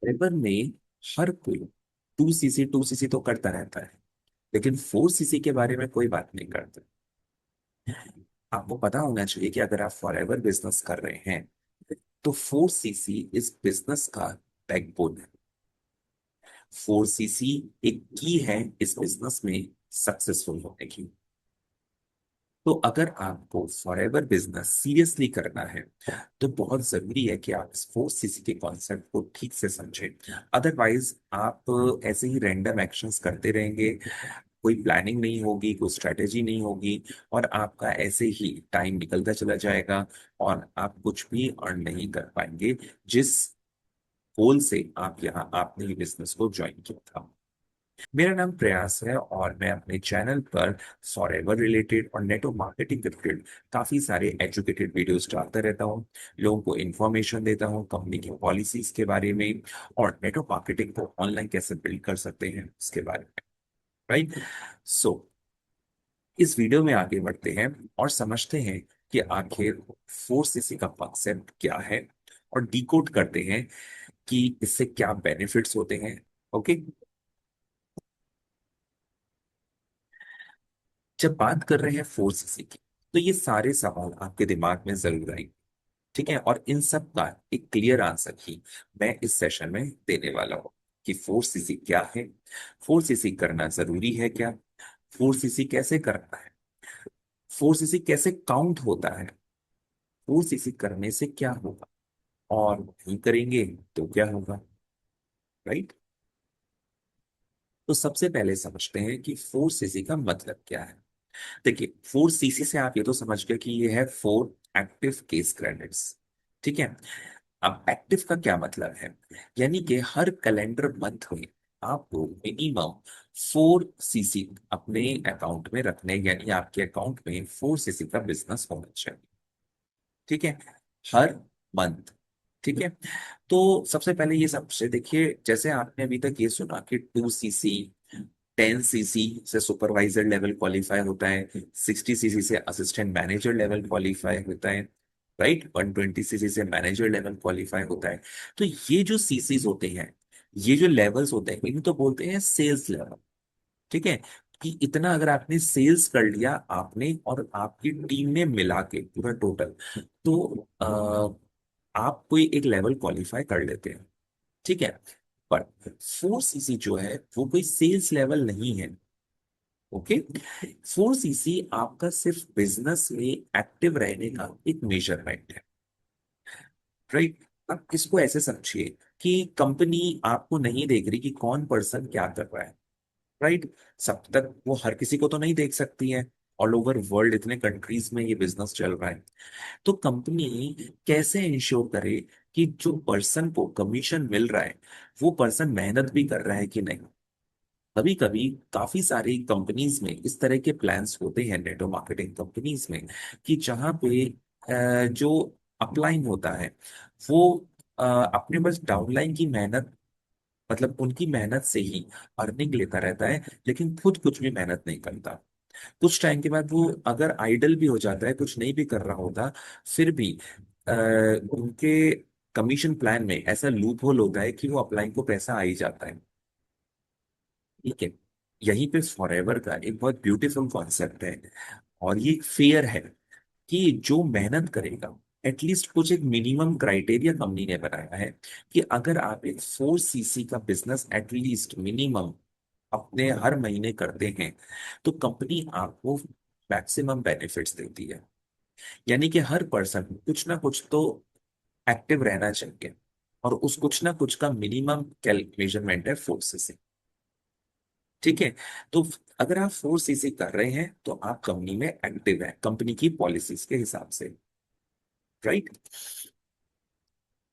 Paper में हर कोई 2cc तो करता रहता है, लेकिन 4cc के बारे में कोई बात नहीं करता। आपको पता होना चाहिए कि अगर आप फॉरएवर बिजनेस कर रहे हैं तो 4cc इस बिजनेस का बैकबोन है। 4cc एक की है इस बिजनेस में सक्सेसफुल होने की। तो अगर आपको फॉरएवर बिजनेस सीरियसली करना है तो बहुत जरूरी है कि आप इस 4cc के कॉन्सेप्ट को ठीक से समझें। अदरवाइज आप ऐसे ही रैंडम एक्शंस करते रहेंगे, कोई प्लानिंग नहीं होगी, कोई स्ट्रेटेजी नहीं होगी, और आपका ऐसे ही टाइम निकलता चला जाएगा और आप कुछ भी अर्न नहीं कर पाएंगे जिस गोल से आप यहाँ आपने ये बिजनेस को ज्वाइन किया था। मेरा नाम प्रयास है और मैं अपने चैनल पर फॉरएवर रिलेटेड और नेटवर्क मार्केटिंग रिलेटेड काफी सारे एजुकेटेड वीडियोस डालता रहता हूँ। लोगों को इन्फॉर्मेशन देता हूँ कंपनी की पॉलिसीज के बारे में और नेटवर्क मार्केटिंग को ऑनलाइन कैसे बिल्ड कर सकते हैं उसके बारे में। राइट। सो इस वीडियो में आगे बढ़ते हैं और समझते हैं कि आखिर 4cc का कॉन्सेप्ट क्या है और डिकोड करते हैं कि इससे क्या बेनिफिट्स होते हैं। ओके। जब बात कर रहे हैं 4cc की तो ये सारे सवाल आपके दिमाग में जरूर आएंगे। ठीक है, और इन सब का एक क्लियर आंसर ही मैं इस सेशन में देने वाला हूँ कि 4cc क्या है, 4cc करना जरूरी है क्या, 4cc कैसे करना है, 4cc कैसे काउंट होता है, 4cc करने से क्या होगा और नहीं करेंगे तो क्या होगा। राइट। तो सबसे पहले समझते हैं कि 4cc का मतलब क्या है। देखिए, 4cc से आप ये तो समझ गए कि ये है 4 एक्टिव केस क्रेडिट्स। ठीक है। अब एक्टिव का क्या मतलब है, यानी कि हर कैलेंडर मंथ में आपको मिनिमम 4cc अपने अकाउंट में रखने, यानी आपके अकाउंट में 4cc का बिजनेस होना चाहिए। ठीक है, हर मंथ। ठीक है। तो सबसे पहले ये सबसे देखिए, जैसे आपने अभी तक ये सुना कि 2cc 10cc से सुपरवाइजर लेवल क्वालिफाई होता है, 60cc से असिस्टेंट मैनेजर लेवल क्वालिफाई होता है, राइट, 120cc से मैनेजर लेवल क्वालिफाई होता है। तो ये जो सीसीज होते हैं, ये जो लेवल्स होते हैं, इन्हें तो बोलते हैं सेल्स लेवल। ठीक है, कि इतना अगर आपने सेल्स कर लिया आपने और आपकी टीम ने मिला के पूरा टोटल, तो आप कोई एक लेवल क्वालिफाई कर लेते हैं। ठीक है। पर 4cc जो है वो कोई सेल्स लेवल नहीं है। ओके। 4cc आपका सिर्फ बिजनेस में एक्टिव रहने का एक मेजरमेंट है। राइट। अब इसको ऐसे समझिए कि कंपनी आपको नहीं देख रही कि कौन पर्सन क्या कर रहा है। राइट। सब तक वो हर किसी को तो नहीं देख सकती है। ऑल ओवर वर्ल्ड इतने कंट्रीज में ये बिजनेस चल रहा है। तो कंपनी कैसे इंश्योर करे कि जो पर्सन को कमीशन मिल रहा है वो पर्सन मेहनत भी कर रहा है कि नहीं। कभी कभी काफी सारी कंपनीज में इस तरह के प्लान्स होते हैं, नेटवर्क मार्केटिंग कंपनीज में, कि जहाँ पे जो अपलाइन होता है वो अपने बस डाउनलाइन की मेहनत, मतलब उनकी मेहनत से ही अर्निंग लेता रहता है, लेकिन खुद कुछ भी मेहनत नहीं करता। कुछ टाइम के बाद वो अगर आइडल भी हो जाता है, कुछ नहीं भी कर रहा होता, फिर भी उनके कमीशन प्लान में ऐसा लूप होल होता है कि वो अपलाइन को पैसा आ ही जाता है। ठीक है। यहीं पे फॉरएवर का एक बहुत ब्यूटीफुल कॉन्सेप्ट है और ये फेयर है कि जो मेहनत करेगा, एटलीस्ट कुछ एक मिनिमम क्राइटेरिया कंपनी ने बनाया है कि अगर आप एक 4cc का बिजनेस एटलीस्ट मिनिमम अपने हर महीने करते हैं तो कंपनी आपको मैक्सिमम बेनिफिट्स देती है। यानी कि हर पर्सन कुछ ना कुछ तो एक्टिव रहना चाहिए और उस कुछ ना कुछ का मिनिमम मेजरमेंट है 4cc। ठीक है। तो अगर आप 4cc कर रहे हैं तो आप कंपनी में एक्टिव है कंपनी की पॉलिसीज के हिसाब से। राइट।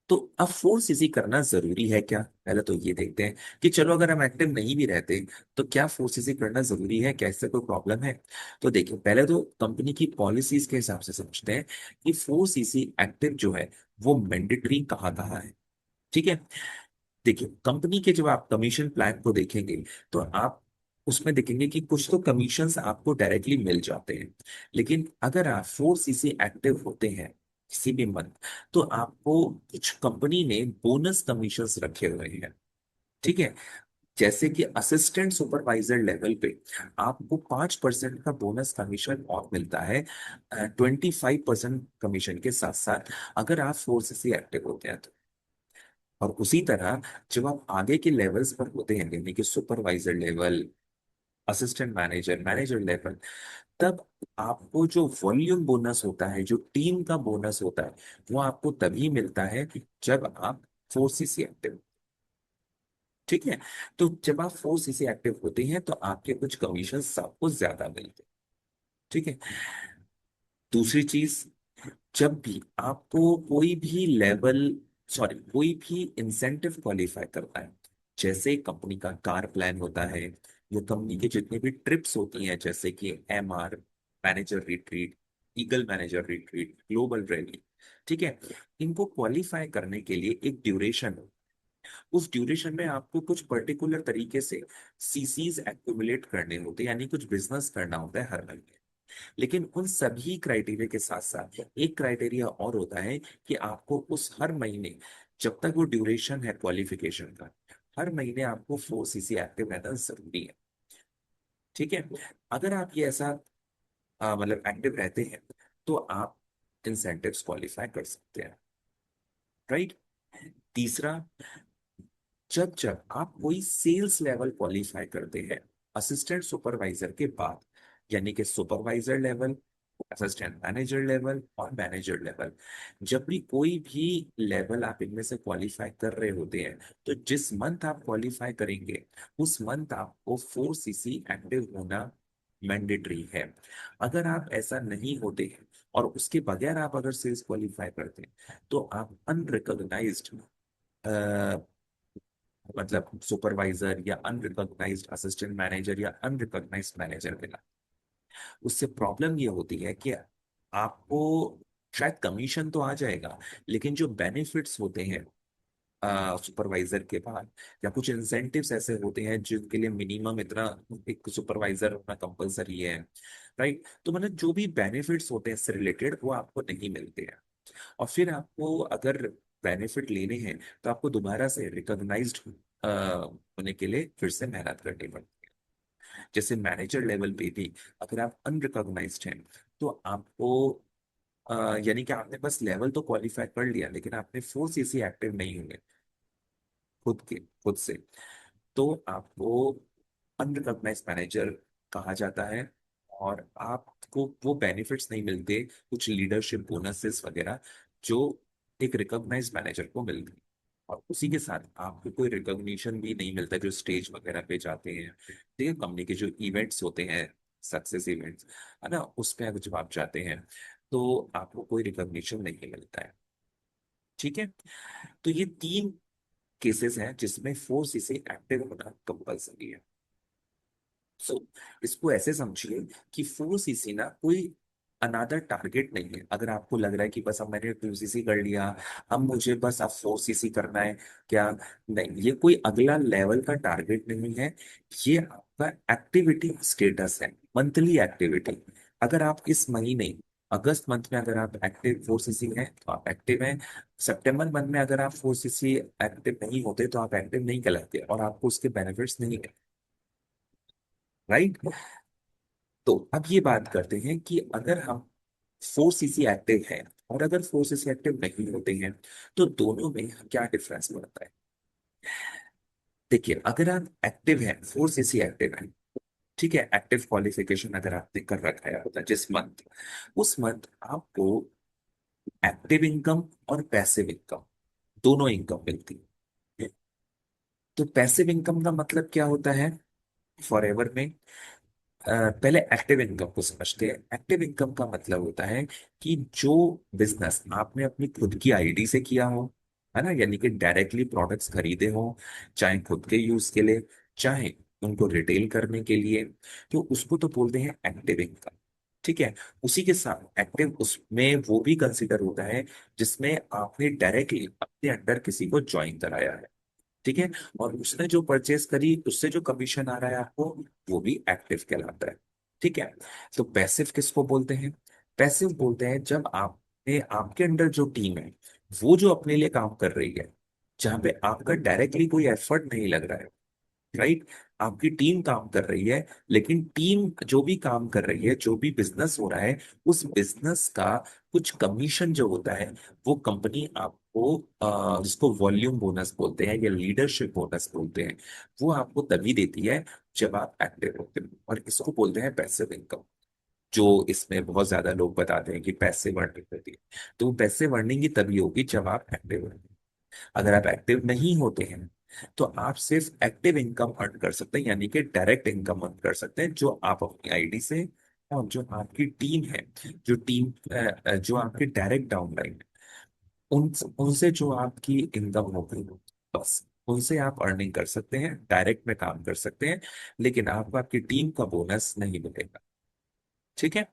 तो अब 4cc करना जरूरी है क्या, पहले तो ये देखते हैं कि चलो अगर हम एक्टिव नहीं भी रहते तो क्या 4cc करना जरूरी है, क्या इससे कोई प्रॉब्लम है। तो देखिए, पहले तो कंपनी की पॉलिसीज के हिसाब से समझते हैं कि 4cc एक्टिव जो है वो मैंडेटरी कहाँ कहाँ है। ठीक है। देखिए, कंपनी के जब आप कमीशन प्लान को देखेंगे तो आप उसमें देखेंगे कि कुछ तो कमीशंस आपको डायरेक्टली मिल जाते हैं, लेकिन अगर आप 4cc एक्टिव होते हैं किसी भी मंथ, तो आपको कुछ कंपनी ने बोनस कमीशंस रखे हुए हैं। ठीक है। जैसे कि असिस्टेंट सुपरवाइजर लेवल पे आपको 5% का बोनस कमीशन और मिलता है, 25% कमीशन के साथ साथ, अगर आप फोर्स से एक्टिव होते हैं तो। और उसी तरह जब आप आगे के लेवल्स पर होते हैं, यानी कि supervisor level, assistant manager, manager level, तब आपको जो वॉल्यूम बोनस होता है, जो टीम का बोनस होता है, वो आपको तभी मिलता है जब आप फोर्स से एक्टिव। ठीक है। तो जब आप फोर्स से एक्टिव होते हैं तो आपके कुछ कमीशन आपको ज्यादा मिलते हैं। ठीक है। दूसरी चीज, जब भी आपको कोई भी लेवल, सॉरी, कोई भी इंसेंटिव क्वालिफाई करता है, जैसे कंपनी का कार प्लान होता है, या कंपनी के जितने भी ट्रिप्स होती हैं, जैसे कि MR, manager retreat, eagle manager retreat, global rally, ठीक है, इनको क्वालिफाई करने के लिए एक ड्यूरेशन, उस ड्यूरेशन में आपको कुछ पर्टिकुलर तरीके से सीसीज एक्यूमुलेट करने होते हैं, यानी कुछ बिजनेस करना होता है हर महीने। लेकिन उन सभी क्राइटेरिया के साथ साथ एक क्राइटेरिया और होता है कि आपको उस हर महीने, जब तक वो ड्यूरेशन है क्वालिफिकेशन का, हर महीने आपको 4 सीसी एक्टिव रहना जरूरी है। ठीक है। अगर आप ये ऐसा मतलब एक्टिव रहते हैं तो आप इंसेंटिव्स क्वालिफाई कर सकते हैं। राइट। तीसरा, जब जब आप कोई सेल्स लेवल क्वालिफाई करते हैं असिस्टेंट सुपरवाइजर के बाद, यानी कि supervisor level, assistant manager level और मैनेजर लेवल, जब भी कोई भी लेवल आप इनमें से क्वालिफाई कर रहे होते हैं, तो जिस मंथ आप क्वालिफाई करेंगे उस मंथ आपको 4 सीसी एक्टिव होना मैंडेटरी है। अगर आप ऐसा नहीं होते हैं और उसके बगैर आप अगर सेल्स क्वालिफाई करते हैं तो आप अनरिकॉग्नाइज्ड, मतलब सुपरवाइजर या अनरिकॉग्नाइज्ड असिस्टेंट मैनेजर या अनरिकॉग्नाइज्ड मैनेजर मिला। उससे प्रॉब्लम ये होती है कि आपको शायद कमीशन तो आ जाएगा, लेकिन जो बेनिफिट्स होते हैं सुपरवाइजर के बाद, या कुछ इंसेंटिव्स ऐसे होते हैं जिनके लिए मिनिमम इतना एक सुपरवाइजर होना कंपलसरी है। राइट। तो मतलब जो भी बेनिफिट्स होते हैं इससे रिलेटेड, वो आपको नहीं मिलते हैं। और फिर आपको अगर बेनिफिट लेने हैं तो आपको दोबारा से रिकॉग्नाइज्ड होने के लिए फिर से मेहनत करनी पड़ती है। जैसे मैनेजर लेवल पे भी अगर आप अनरिकॉग्नाइज्ड हैं तो आपको यानी कि आपने बस लेवल तो क्वालिफाई कर लिया, लेकिन आपने 4 सीसी एक्टिव नहीं हुए खुद से, तो आपको अनरिकॉग्नाइज्ड मैनेजर कहा जाता है। और आपको वो बेनिफिट्स नहीं मिलते, कुछ लीडरशिप बोनसेस वगैरह, जो एक रिकॉग्नाइज्ड मैनेजर को मिलती है। और उसी के साथ आपको कोई रिकॉग्निशन भी नहीं मिलता जो स्टेज वगैरह पे जाते हैं। ठीक है। कंपनी के जो इवेंट्स होते हैं, सक्सेस इवेंट्स, है ना, उस पे अगर जब आप जाते हैं तो आपको कोई रिकॉग्निशन नहीं मिलता है। ठीक है। तो ये 3 केसेस हैं जिसमें 4 सीसी एक्टिव होना कंपलसरी है। सो इसको ऐसे समझिए कि 4 सीसी ना कोई अनादर टारगेट नहीं है। अगर आपको लग रहा है कि बस अब मैंने 2 सीसी कर लिया, अब मुझे बस अब 4 सीसी करना है, क्या, नहीं, ये कोई अगला लेवल का टारगेट नहीं है। ये आपका एक्टिविटी स्टेटस है, मंथली एक्टिविटी। अगर आप इस महीने अगस्त मंथ में अगर आप एक्टिव 4 सीसी हैं तो आप एक्टिव हैं। सितंबर मंथ में अगर आप 4 सीसी एक्टिव नहीं होते तो आप एक्टिव नहीं कहलाते और आपको उसके बेनिफिट्स नहीं। राइट। तो अब ये बात करते हैं कि अगर हम 4 सीसी एक्टिव हैं और अगर 4 सीसी एक्टिव नहीं होते हैं तो दोनों में क्या डिफरेंस पड़ता है। देखिए, अगर आप एक्टिव हैं, 4 सीसी एक्टिव हैं, ठीक है, एक्टिव क्वालिफिकेशन अगर आपने कर रखा है होता है जिस मंथ, उस मंथ आपको एक्टिव इनकम और पैसिव इनकम, दोनों इनकम मिलती है। तो पैसिव इनकम का मतलब क्या होता है फॉर एवर में, पहले एक्टिव इनकम को समझते हैं। एक्टिव इनकम का मतलब होता है कि जो बिजनेस आपने अपनी खुद की आईडी से किया हो, है ना, यानी कि डायरेक्टली प्रोडक्ट्स खरीदे हो, चाहे खुद के यूज के लिए, चाहे उनको रिटेल करने के लिए, तो उसको तो बोलते हैं एक्टिव इनकम। ठीक है। उसी के साथ एक्टिव उसमें वो भी कंसिडर होता है जिसमें आपने डायरेक्टली अपने अंडर किसी को ज्वाइन कराया है। ठीक है। और उसने जो परचेस करी उससे जो कमीशन आ रहा है आपको, वो भी एक्टिव कहलाता है। ठीक है। तो पैसिव किसको बोलते हैं? पैसिव बोलते हैं जब आप आपके अंडर जो टीम है वो जो अपने लिए काम कर रही है, जहां पे आपका डायरेक्टली कोई एफर्ट नहीं लग रहा है, राइट, आपकी टीम काम कर रही है, लेकिन टीम जो भी काम कर रही है, जो भी बिजनेस हो रहा है, उस बिजनेस का कुछ कमीशन जो होता है वो कंपनी आपको जिसको वॉल्यूम बोनस बोलते हैं या लीडरशिप बोनस बोलते हैं, वो आपको तभी देती है जब आप एक्टिव होते हो, और इसको बोलते हैं पैसिव इनकम। जो इसमें बहुत ज्यादा लोग बताते हैं कि पैसिव अर्निंग होती है, तो वो पैसिव अर्निंग ही तभी होगी जब आप एक्टिव हो। अगर आप एक्टिव नहीं होते हैं तो आप सिर्फ एक्टिव इनकम अर्न कर सकते हैं, यानी कि डायरेक्ट इनकम अर्न कर सकते हैं, जो आप अपनी आईडी से, और जो आपकी टीम है, जो टीम जो आपके डायरेक्ट डाउनलाइन है, उन उनसे जो आपकी इनकम होगी, बस उनसे आप अर्निंग कर सकते हैं, डायरेक्ट में काम कर सकते हैं, लेकिन आपको आपकी टीम का बोनस नहीं मिलेगा। ठीक है।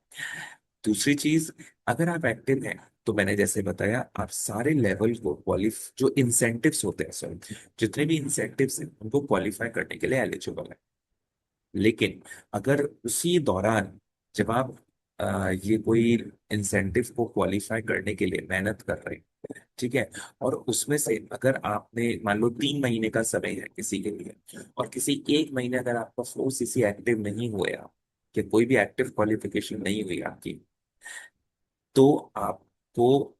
दूसरी चीज, अगर आप एक्टिव हैं तो मैंने जैसे बताया, आप सारे लेवल को क्वालिफ जो इंसेंटिव्स होते हैं, सॉरी, जितने भी इंसेंटिव्स हैं उनको क्वालिफाई करने के लिए एलिजिबल है। लेकिन अगर उसी दौरान जब आप ये कोई इंसेंटिव को क्वालिफाई करने के लिए मेहनत कर रहे हैं, ठीक है, और उसमें से अगर आपने मान लो 3 महीने का समय है किसी के लिए, और किसी एक महीने अगर आपका फोर्स इसी एक्टिव नहीं हुए आप, कि कोई भी एक्टिव क्वालिफिकेशन नहीं हुई आपकी, तो आपको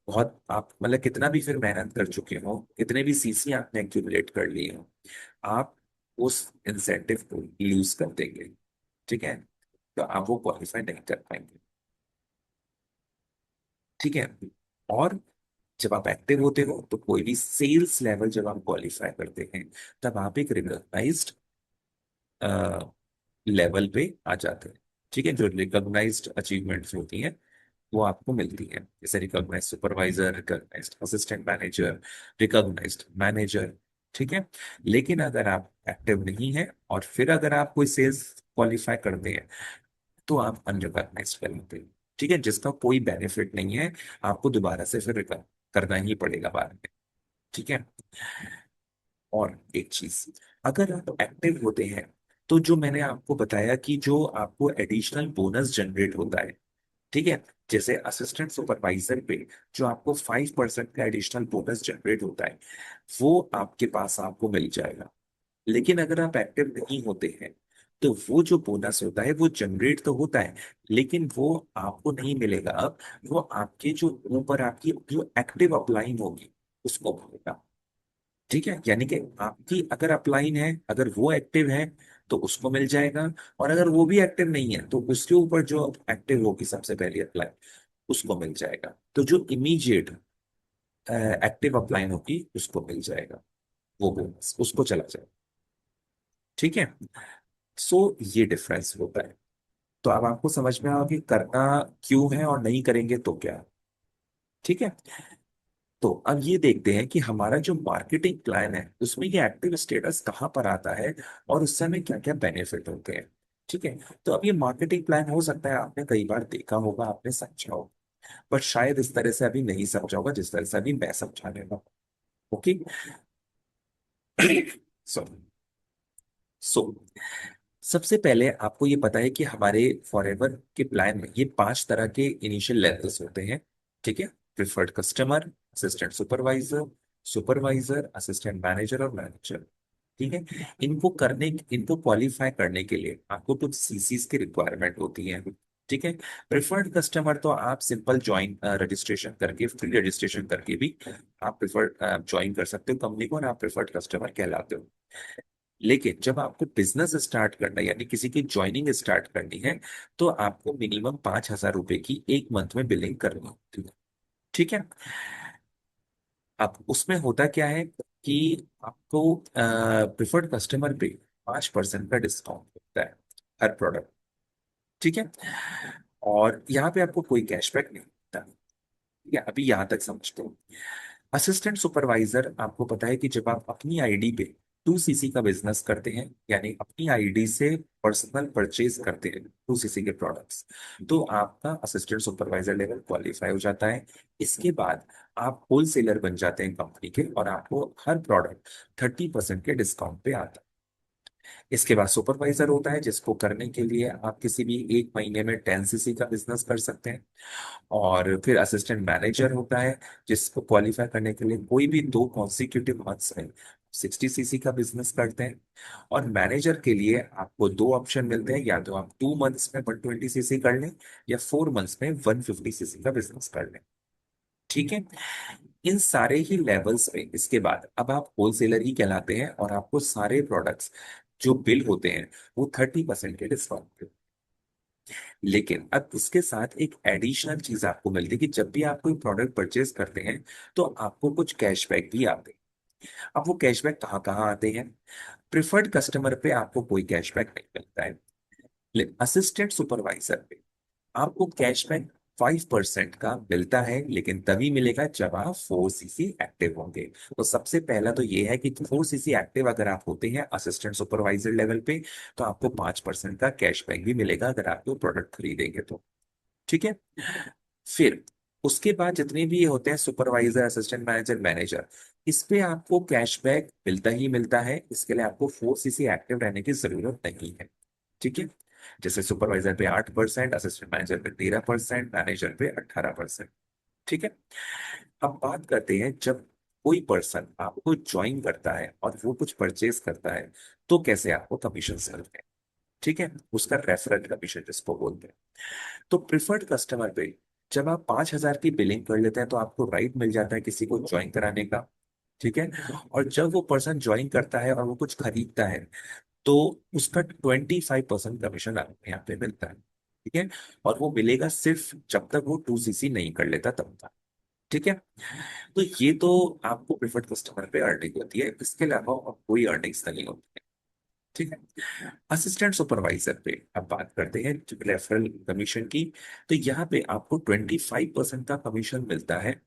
बहुत, आप मतलब कितना भी फिर मेहनत कर चुके हो, कितने भी सीसी आपने एक्यूमुलेट कर लिए हो, आप उस इंसेंटिव को लूज कर देंगे। ठीक है, तो आप वो क्वालिफाई नहीं कर पाएंगे। ठीक है। और जब आप एक्टिव होते हो तो कोई भी सेल्स लेवल जब आप क्वालिफाई करते हैं, तब आप एक रिकॉग्नाइज्ड लेवल पे आ जाते हैं। ठीक है, जो रिकॉग्नाइज्ड अचीवमेंट्स होती हैं वो आपको मिलती है, जैसे recognise supervisor, recognised assistant manager, recognised manager. ठीक है। लेकिन अगर आप एक्टिव नहीं है और फिर अगर आप कोई सेल्स क्वालिफाई करते हैं, तो आप अनरिकॉग्नाइज्ड कहलाते हैं। ठीक है, जिसका कोई बेनिफिट नहीं है, आपको दोबारा से फिर करना ही पड़ेगा बाद में। ठीक है। और एक चीज, अगर आप एक्टिव होते हैं तो जो मैंने आपको बताया कि जो आपको एडिशनल बोनस जनरेट होता है, ठीक है, जैसे असिस्टेंट सुपरवाइजर पे जो आपको 5% का एडिशनल बोनस जनरेट होता है, वो आपके पास आपको मिल जाएगा। लेकिन अगर आप एक्टिव नहीं होते हैं तो वो जो बोनस होता है वो जनरेट तो होता है, लेकिन वो आपको नहीं मिलेगा। अब वो आपके जो ऊपर आपकी जो एक्टिव अपलाइन होगी उसको मिलेगा। ठीक है, यानी कि आपकी अगर अपलाइन है, अगर वो एक्टिव है तो उसको मिल जाएगा, और अगर वो भी एक्टिव नहीं है तो उसके ऊपर जो एक्टिव होगी सबसे पहली अप्लाई, उसको मिल जाएगा। तो जो इमीडिएट एक्टिव अपलाइन होगी उसको मिल जाएगा, वो बोनस उसको चला जाएगा। ठीक है। सो ये डिफरेंस होता है। तो अब आपको समझ में आया कि करना क्यों है और नहीं करेंगे तो क्या। ठीक है। तो अब ये देखते हैं कि हमारा जो मार्केटिंग प्लान है उसमें ये एक्टिव स्टेटस कहाँ पर आता है, और उससे हमें क्या क्या बेनिफिट होते हैं। ठीक है। तो अब ये मार्केटिंग प्लान हो सकता है आपने कई बार देखा होगा, आपने समझा होगा, बट शायद इस तरह से अभी नहीं समझा होगा जिस तरह से अभी मैं समझाने लगा। ओके। सो सो सबसे पहले आपको ये पता है कि हमारे फॉरएवर के प्लान में ये 5 तरह के इनिशियल लेवल्स होते हैं। ठीक है। Preferred customer, assistant supervisor, supervisor, assistant manager और मैनेजर। ठीक है। इनको क्वालिफाई करने के लिए आपको कुछ सीसीज की रिक्वायरमेंट होती है। ठीक है। प्रिफर्ड कस्टमर तो आप सिंपल ज्वाइन रजिस्ट्रेशन करके, फ्री रजिस्ट्रेशन करके भी आप प्रिफर्ड ज्वाइन कर सकते हो कंपनी को, और आप प्रिफर्ड कस्टमर कहलाते हो। लेकिन जब आपको बिजनेस स्टार्ट करना है, यानी किसी की ज्वाइनिंग स्टार्ट करनी है, तो आपको मिनिमम 5,000 रुपए की एक मंथ में बिलिंग करनी होती है। ठीक है। अब उसमें होता क्या है कि आपको प्रिफर्ड कस्टमर पे 5% का डिस्काउंट होता है हर प्रोडक्ट। ठीक है। और यहाँ पे आपको कोई कैशबैक नहीं होता। ठीक है, अभी यहाँ तक समझते हो। असिस्टेंट सुपरवाइजर, आपको पता है कि जब आप अपनी आईडी पे 2 सीसी का बिजनेस करते हैं, यानी अपनी आईडी से पर्सनल परचेज करते हैं 2 सीसी के प्रोडक्ट्स, तो आपका असिस्टेंट सुपरवाइजर लेवल क्वालिफाई हो जाता है। इसके बाद आप होलसेलर बन जाते हैं कंपनी के, और आपको हर प्रोडक्ट 30% के डिस्काउंट पे आता है। इसके बाद सुपरवाइजर होता है, जिसको करने के लिए आप किसी भी एक महीने में 10 सीसी का बिजनेस कर सकते हैं। और फिर असिस्टेंट मैनेजर होता है, जिसको क्वालिफाई करने के लिए कोई भी 2 कॉन्सिक्यूटिव मंथ्स में 60 सीसी का बिजनेस करते हैं। और मैनेजर के लिए आपको दो ऑप्शन मिलते हैं, या तो आप 2 मंथ्स में 120 सीसी कर लें, या 4 मंथ्स में 150 सीसी का बिजनेस कर लें। ठीक है। इन सारे ही लेवल्स पे इसके बाद अब आप होलसेलर ही कहलाते हैं, और आपको सारे प्रोडक्ट्स जो बिल होते हैं वो 30% के डिस्काउंट पे। लेकिन अब इसके साथ एक एडिशनल चीज आपको मिलती है कि जब भी आप कोई प्रोडक्ट परचेज करते हैं तो आपको कुछ कैशबैक भी आते हैं। अब वो कैशबैक कहाँ कहाँ आते हैं? प्रिफर्ड कस्टमर पे आपको कोई कैशबैक नहीं मिलता है, लेकिन असिस्टेंट सुपरवाइजर पे आपको कैशबैक 5% का मिलता है, लेकिन तभी मिलेगा जब आप 4 सीसी एक्टिव होंगे। तो सबसे पहला तो ये है कि 4 सीसी एक्टिव अगर आप होते हैं असिस्टेंट सुपरवाइजर लेवल पे, तो आपको 5% का कैशबैक भी मिलेगा अगर आप वो प्रोडक्ट खरीदेंगे तो। ठीक है। फिर उसके बाद जितने भी ये होते हैं सुपरवाइजर, असिस्टेंट मैनेजर, मैनेजर, इस पे आपको कैशबैक मिलता ही मिलता है। इसके लिए आपको 4 सीसी एक्टिव रहने की जरूरत नहीं है। ठीक है। जैसे सुपरवाइजर पे 8%, असिस्टेंट मैनेजर पे 13%, मैनेजर पे 18%। ठीक है। अब बात करते हैं जब कोई पर्सन आपको ज्वाइन करता है और वो कुछ परचेज करता है, तो कैसे आपको कमीशन मिलते हैं। ठीक है। उसका रेफरल कमीशन जिसको बोलते हैं। तो प्रिफर्ड कस्टमर पे जब आप 5,000 की बिलिंग कर लेते हैं तो आपको राइट मिल जाता है किसी को ज्वाइन कराने का। ठीक है। और जब वो पर्सन ज्वाइन करता है और वो कुछ खरीदता है, तो उसका 25% कमीशन आपको यहाँ पे मिलता है। ठीक है। और वो मिलेगा सिर्फ जब तक वो 2 सीसी नहीं कर लेता तब तक। ठीक है। तो ये तो आपको प्रिफर्ड कस्टमर पे अर्निंग होती है, इसके अलावा और कोई अर्निंग्स नहीं होती है। ठीक है। असिस्टेंट सुपरवाइजर पे अब बात करते हैं रेफरल कमीशन की। तो यहाँ पे आपको 25% का कमीशन मिलता है,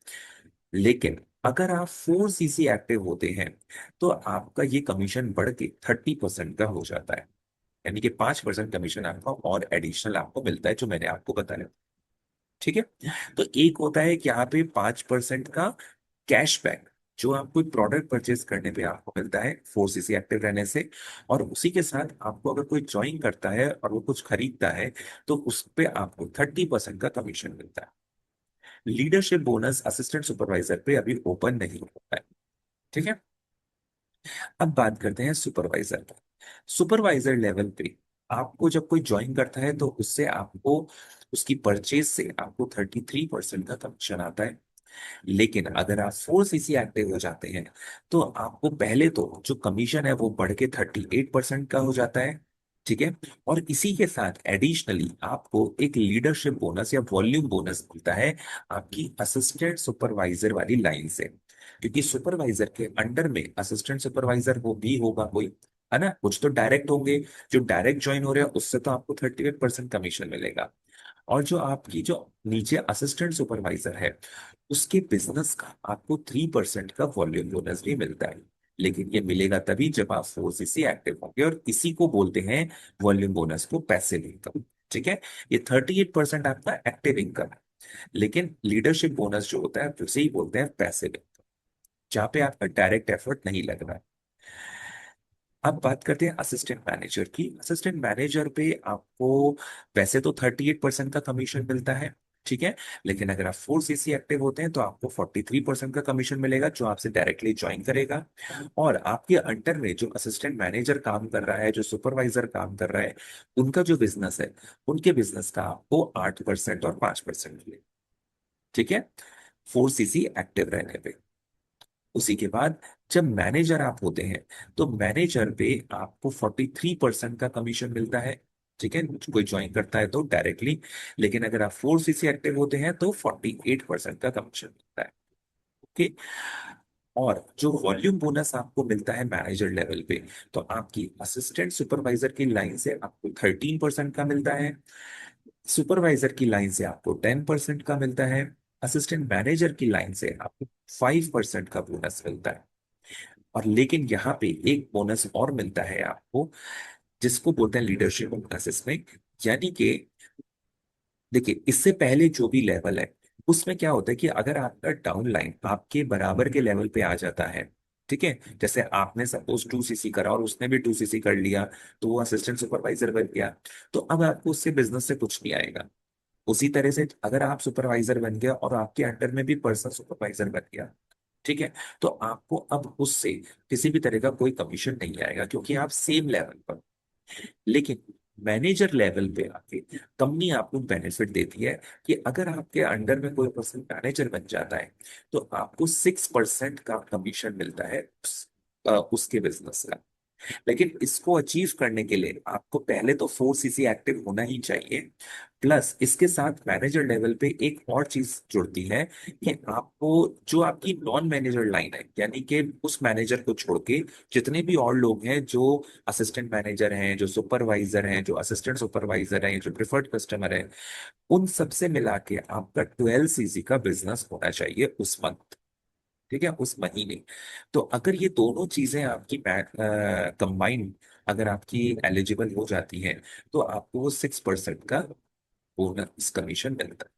लेकिन अगर आप 4 सीसी एक्टिव होते हैं तो आपका ये कमीशन बढ़ के 30% का हो जाता है। यानी कि 5% कमीशन आपका और एडिशनल आपको मिलता है, जो मैंने आपको बताया। ठीक है। तो एक होता है कि यहाँ पे 5% का कैशबैक, जो आप कोई प्रोडक्ट परचेज करने पे आपको मिलता है 4 सीसी एक्टिव रहने से। और उसी के साथ आपको अगर कोई ज्वाइन करता है और वो कुछ खरीदता है, तो उस पे आपको 30% का कमीशन मिलता है। लीडरशिप बोनस असिस्टेंट सुपरवाइजर पे अभी ओपन नहीं होता है। ठीक है। अब बात करते हैं सुपरवाइजर पर। सुपरवाइजर लेवल पे आपको जब कोई ज्वाइन करता है तो उससे आपको उसकी परचेज से आपको 33% का कमीशन आता है। लेकिन अगर आप 4 सीसी एक्टिव हो जाते हैं तो आपको पहले तो जो कमीशन है वो बढ़ के 38% का हो जाता है। ठीक है। और इसी के साथ एडिशनली आपको एक लीडरशिप बोनस या वॉल्यूम बोनस मिलता है आपकी असिस्टेंट सुपरवाइजर वाली लाइन से। क्योंकि सुपरवाइजर के अंडर में असिस्टेंट सुपरवाइजर वो भी होगा कोई, है ना, कुछ तो डायरेक्ट होंगे। जो डायरेक्ट ज्वाइन हो रहे हैं उससे तो आपको 38% कमीशन मिलेगा। और जो आपकी जो नीचे असिस्टेंट सुपरवाइजर है, उसके बिजनेस का आपको 3% का वॉल्यूम बोनस भी मिलता है। लेकिन ये मिलेगा तभी जब आप 4 सीसी एक्टिव होंगे, और इसी को बोलते हैं वॉल्यूम बोनस को पैसिव इनकम। ठीक है। ये 38% आपका एक्टिव इनकम है, लेकिन लीडरशिप बोनस जो होता है उसे ही बोलते हैं पैसिव इनकम, जहाँ पे आपका डायरेक्ट एफर्ट नहीं लग रहा है। अब बात करते हैं असिस्टेंट मैनेजर की। असिस्टेंट मैनेजर पे आपको वैसे तो 38% का कमीशन मिलता है। ठीक है। लेकिन अगर आप 4 सीसी एक्टिव होते हैं तो आपको 43% का कमीशन मिलेगा, जो आपसे डायरेक्टली ज्वाइन करेगा। और आपके अंडर में जो असिस्टेंट मैनेजर काम कर रहा है, जो सुपरवाइजर काम कर रहा है, उनका जो बिजनेस है, उनके बिजनेस का आपको 8% और 5% मिलेगा। ठीक है। 4 सीसी एक्टिव रहने पे। उसी के बाद जब मैनेजर आप होते हैं तो मैनेजर पे आपको 43% का कमीशन मिलता है। ठीक है। कोई ज्वाइन करता है तो डायरेक्टली। लेकिन अगर आप 4 सीसी एक्टिव होते हैं तो 48% का कमीशन मिलता है। ओके। और जो वॉल्यूम बोनस आपको मिलता है मैनेजर लेवल पे, तो आपकी असिस्टेंट सुपरवाइजर की लाइन से आपको 13% का मिलता है। सुपरवाइजर की लाइन से आपको 10% का मिलता है। असिस्टेंट मैनेजर की लाइन से आपको 5% का बोनस मिलता है। और लेकिन यहाँ पे एक बोनस और मिलता है आपको, जिसको बोलते हैं लीडरशिप बोनस इसमें। यानी कि देखिए, इससे पहले जो भी लेवल है उसमें क्या होता है कि अगर आपका डाउन लाइन आपके बराबर के लेवल पे आ जाता है, ठीक है, जैसे आपने सपोज 2 सीसी करा और उसने भी 2 सीसी कर लिया, तो वो असिस्टेंट सुपरवाइजर बन गया। तो अब आपको उससे बिजनेस से कुछ नहीं आएगा। उसी तरह से अगर आप सुपरवाइजर बन गया और आपके अंडर में भी पर्सनल सुपरवाइजर बन गया, ठीक है, तो आपको अब उससे किसी भी तरह का कोई कमीशन नहीं आएगा, क्योंकि आप सेम लेवल पर। लेकिन मैनेजर लेवल पे आके कंपनी आपको बेनिफिट देती है कि अगर आपके अंडर में कोई पर्सन मैनेजर बन जाता है, तो आपको 6% का कमीशन मिलता है उसके बिजनेस का। लेकिन इसको अचीव करने के लिए आपको पहले तो 4 सीसी एक्टिव होना ही चाहिए। प्लस इसके साथ मैनेजर लेवल पे एक और चीज जुड़ती है कि आपको जो आपकी नॉन मैनेजर लाइन है, यानी कि उस मैनेजर को छोड़ के जितने भी और लोग हैं, जो असिस्टेंट मैनेजर हैं, जो सुपरवाइजर हैं, जो असिस्टेंट सुपरवाइजर हैं, जो प्रिफर्ड कस्टमर है, उन सबसे मिला के आपका 12 सीसी का बिजनेस होना चाहिए उस मंथ। ठीक है, उस महीने। तो अगर ये दोनों चीजें आपकी कंबाइंड अगर आपकी एलिजिबल हो जाती हैं, तो आपको वो 6% का बोनस कमीशन मिलता है।